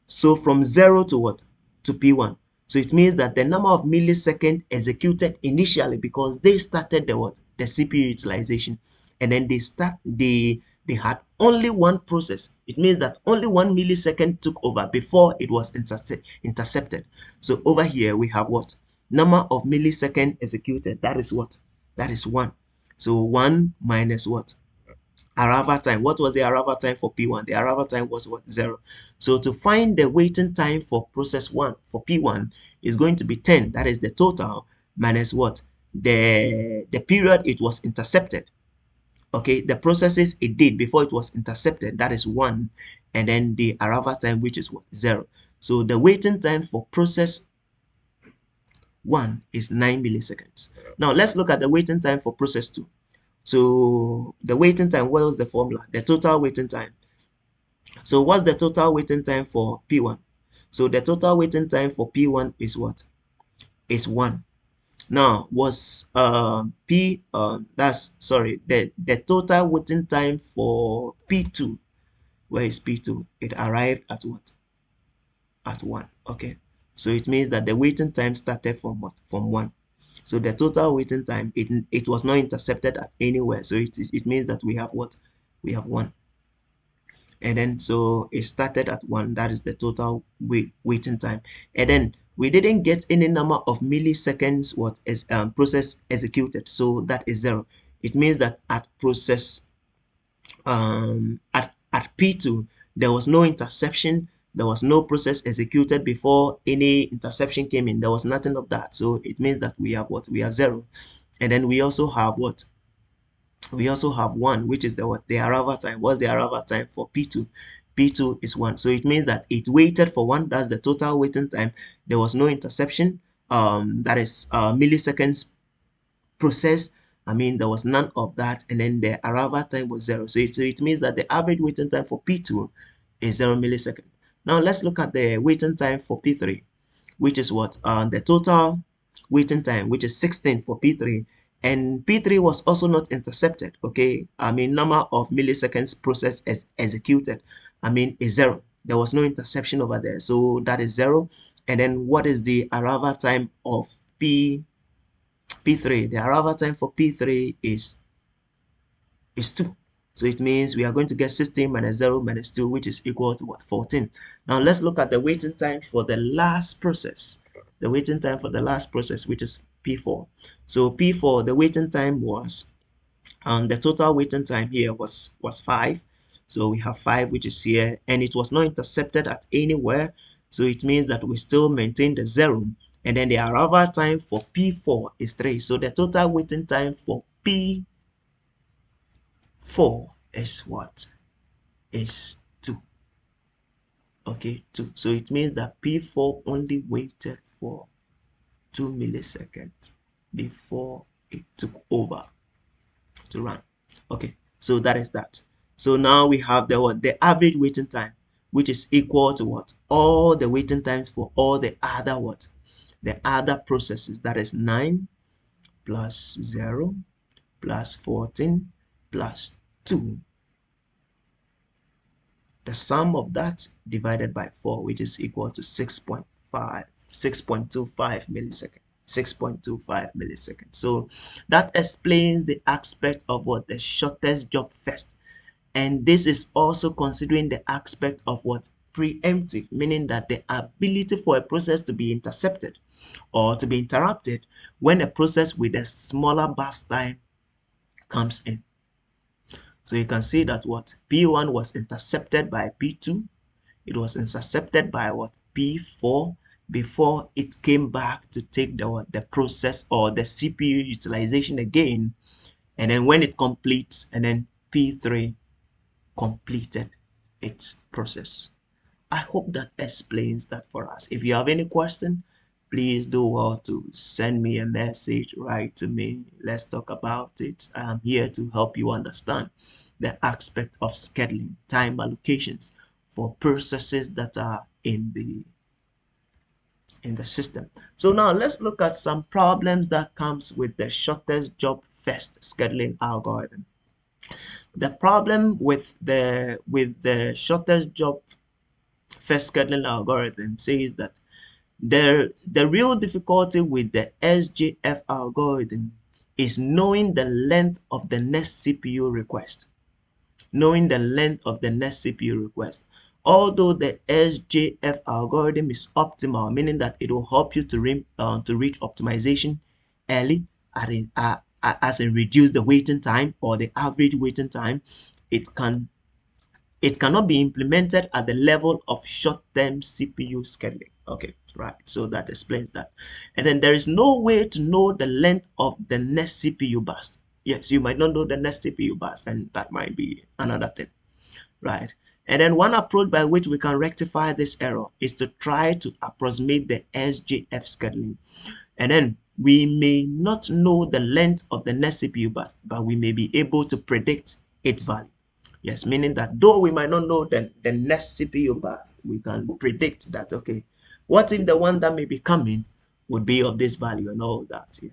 A: So from 0 to what? To P1. So it means that the number of milliseconds executed initially, because they started the what? The CPU utilization. And then they had only one process. It means that only 1 millisecond took over before it was intercepted. So over here we have what? Number of millisecond executed. That is what? That is 1. So 1 minus what? Arrival time. What was the arrival time for P1? The arrival time was what? 0. So to find the waiting time for process 1 for P1 is going to be 10. That is the total minus what? The period it was intercepted. Okay, the processes it did before it was intercepted, that is 1, and then the arrival time, which is what, 0. So the waiting time for process 1 is 9 milliseconds. Now let's look at the waiting time for process 2. So the waiting time, what was the formula? The total waiting time. So what's the total waiting time for P1? So the total waiting time for P1 is what? Is 1. Now was the total waiting time for P2. Where is P2? It arrived at what? At 1. Okay, so it means that the waiting time started from what? From 1. So the total waiting time, it was not intercepted at anywhere, so it means that we have what? We have 1. And then so it started at 1, that is the total waiting time. And then we didn't get any number of milliseconds what is process executed, so that is 0. It means that at process at P2 there was no interception, there was no process executed before any interception came in, there was nothing of that. So it means that we have what? We have 0. And then we also have what? We also have 1, which is the what? The arrival time. What's the arrival time for P2? P2 is 1. So it means that it waited for 1. That's the total waiting time. There was no interception. That is milliseconds process. I mean, there was none of that. And then the arrival time was 0. So it means that the average waiting time for P2 is 0 millisecond. Now let's look at the waiting time for P3, which is what? The total waiting time, which is 16 for P3. And P3 was also not intercepted. Okay, I mean, number of milliseconds process as executed, I mean, is 0. There was no interception over there, so that is 0. And then what is the arrival time of P3? The arrival time for P3 is 2. So it means we are going to get 16 minus 0 minus 2, which is equal to what? 14. Now let's look at the waiting time for the last process. The waiting time for the last process, which is P4. So P4, the waiting time was, the total waiting time here was 5. So we have 5, which is here, and it was not intercepted at anywhere. So it means that we still maintain the 0. And then the arrival time for P4 is 3. So the total waiting time for P4 is what? Is 2. Okay, 2. So it means that P4 only waited for 2 milliseconds before it took over to run. Okay, so that is that. So now we have the what? The average waiting time, which is equal to what? All the waiting times for all the other what? The other processes. That is 9 plus 0 plus 14 plus 2. The sum of that divided by 4, which is equal to 6.25 milliseconds. 6.25 milliseconds. So that explains the aspect of what? The shortest job first. And this is also considering the aspect of what? Preemptive, meaning that the ability for a process to be intercepted or to be interrupted when a process with a smaller burst time comes in. So you can see that what? P1 was intercepted by P2. It was intercepted by what? P4 before it came back to take the process or the CPU utilization again. And then when it completes, and then P3 completed its process. I hope that explains that for us. If you have any question, please do well to send me a message, write to me. Let's talk about it. I'm here to help you understand the aspect of scheduling, time allocations for processes that are in the system. So now let's look at some problems that comes with the shortest job first scheduling algorithm. The problem with the shortest job first scheduling algorithm says that the real difficulty with the SJF algorithm is knowing the length of the next CPU request. Knowing the length of the next CPU request. Although the SJF algorithm is optimal, meaning that it will help you to reach optimization early, as in reduce the waiting time or the average waiting time, it cannot be implemented at the level of short-term CPU scheduling. Okay, right. So that explains that. And then there is no way to know the length of the next CPU burst. Yes, you might not know the next CPU bus, and that might be another thing, right? And then one approach by which we can rectify this error is to try to approximate the SJF scheduling. And then we may not know the length of the next CPU bus, but we may be able to predict its value. Yes, meaning that though we might not know the next CPU bus, we can predict that, okay, what if the one that may be coming would be of this value and all that. Yeah.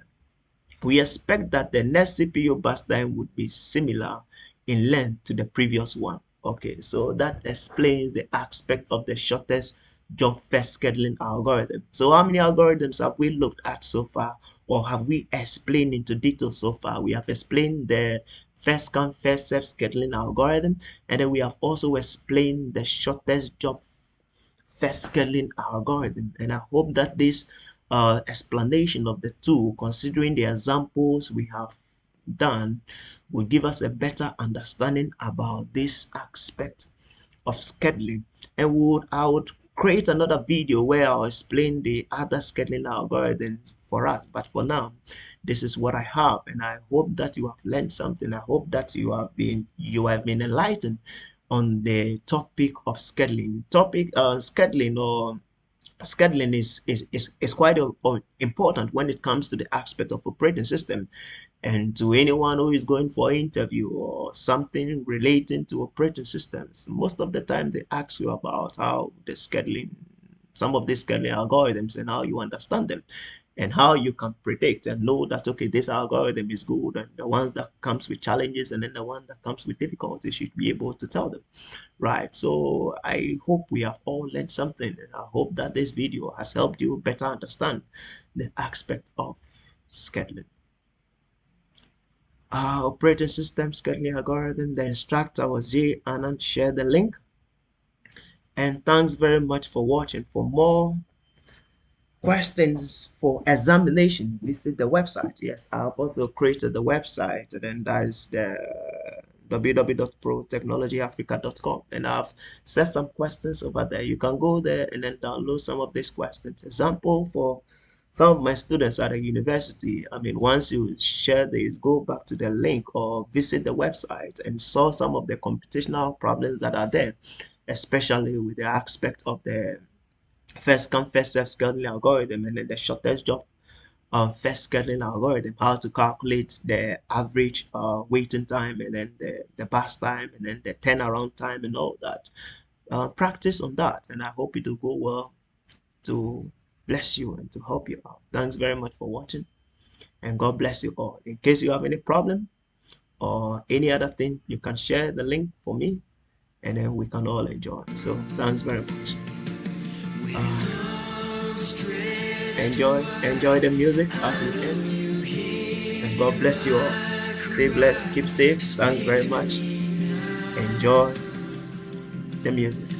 A: We expect that the next CPU bus time would be similar in length to the previous one. Okay, so that explains the aspect of the shortest job first scheduling algorithm. So how many algorithms have we looked at so far, or have we explained into detail so far? We have explained the first come first serve scheduling algorithm, and then we have also explained the shortest job first scheduling algorithm. And I hope that this explanation of the two, considering the examples we have done, will give us a better understanding about this aspect of scheduling. And I would create another video where I'll explain the other scheduling algorithms for us. But for now, this is what I have, and I hope that you have learned something. I hope that you have been enlightened on the topic of scheduling. Scheduling is quite important when it comes to the aspect of operating system. And to anyone who is going for an interview or something relating to operating systems, most of the time they ask you about how the scheduling, some of these scheduling algorithms, and how you understand them, and how you can predict and know that, okay, this algorithm is good, and the ones that comes with challenges, and then the one that comes with difficulties, you should be able to tell them, right? So I hope we have all learned something, and I hope that this video has helped you better understand the aspect of scheduling. Operating system scheduling algorithm. The instructor was J. Anang. Share the link. And thanks very much for watching. For more questions for examination, visit the website. Yes, I've also created the website, and then that is the www.protechnologyafrica.com, and I've set some questions over there. You can go there and then download some of these questions. Example for some of my students at a university, I mean, once you share this, go back to the link or visit the website and solve some of the computational problems that are there, especially with the aspect of the first come first serve scheduling algorithm, and then the shortest job first scheduling algorithm, how to calculate the average waiting time, and then the bus time, and then the turnaround time, and all that. Practice on that, and I hope it will go well to bless you and to help you out. Thanks very much for watching, and God bless you all. In case you have any problem or any other thing, you can share the link for me, and then we can all enjoy. So thanks very much. Enjoy the music as you can, and God bless you all. Stay blessed, keep safe. Thanks very much. Enjoy the music.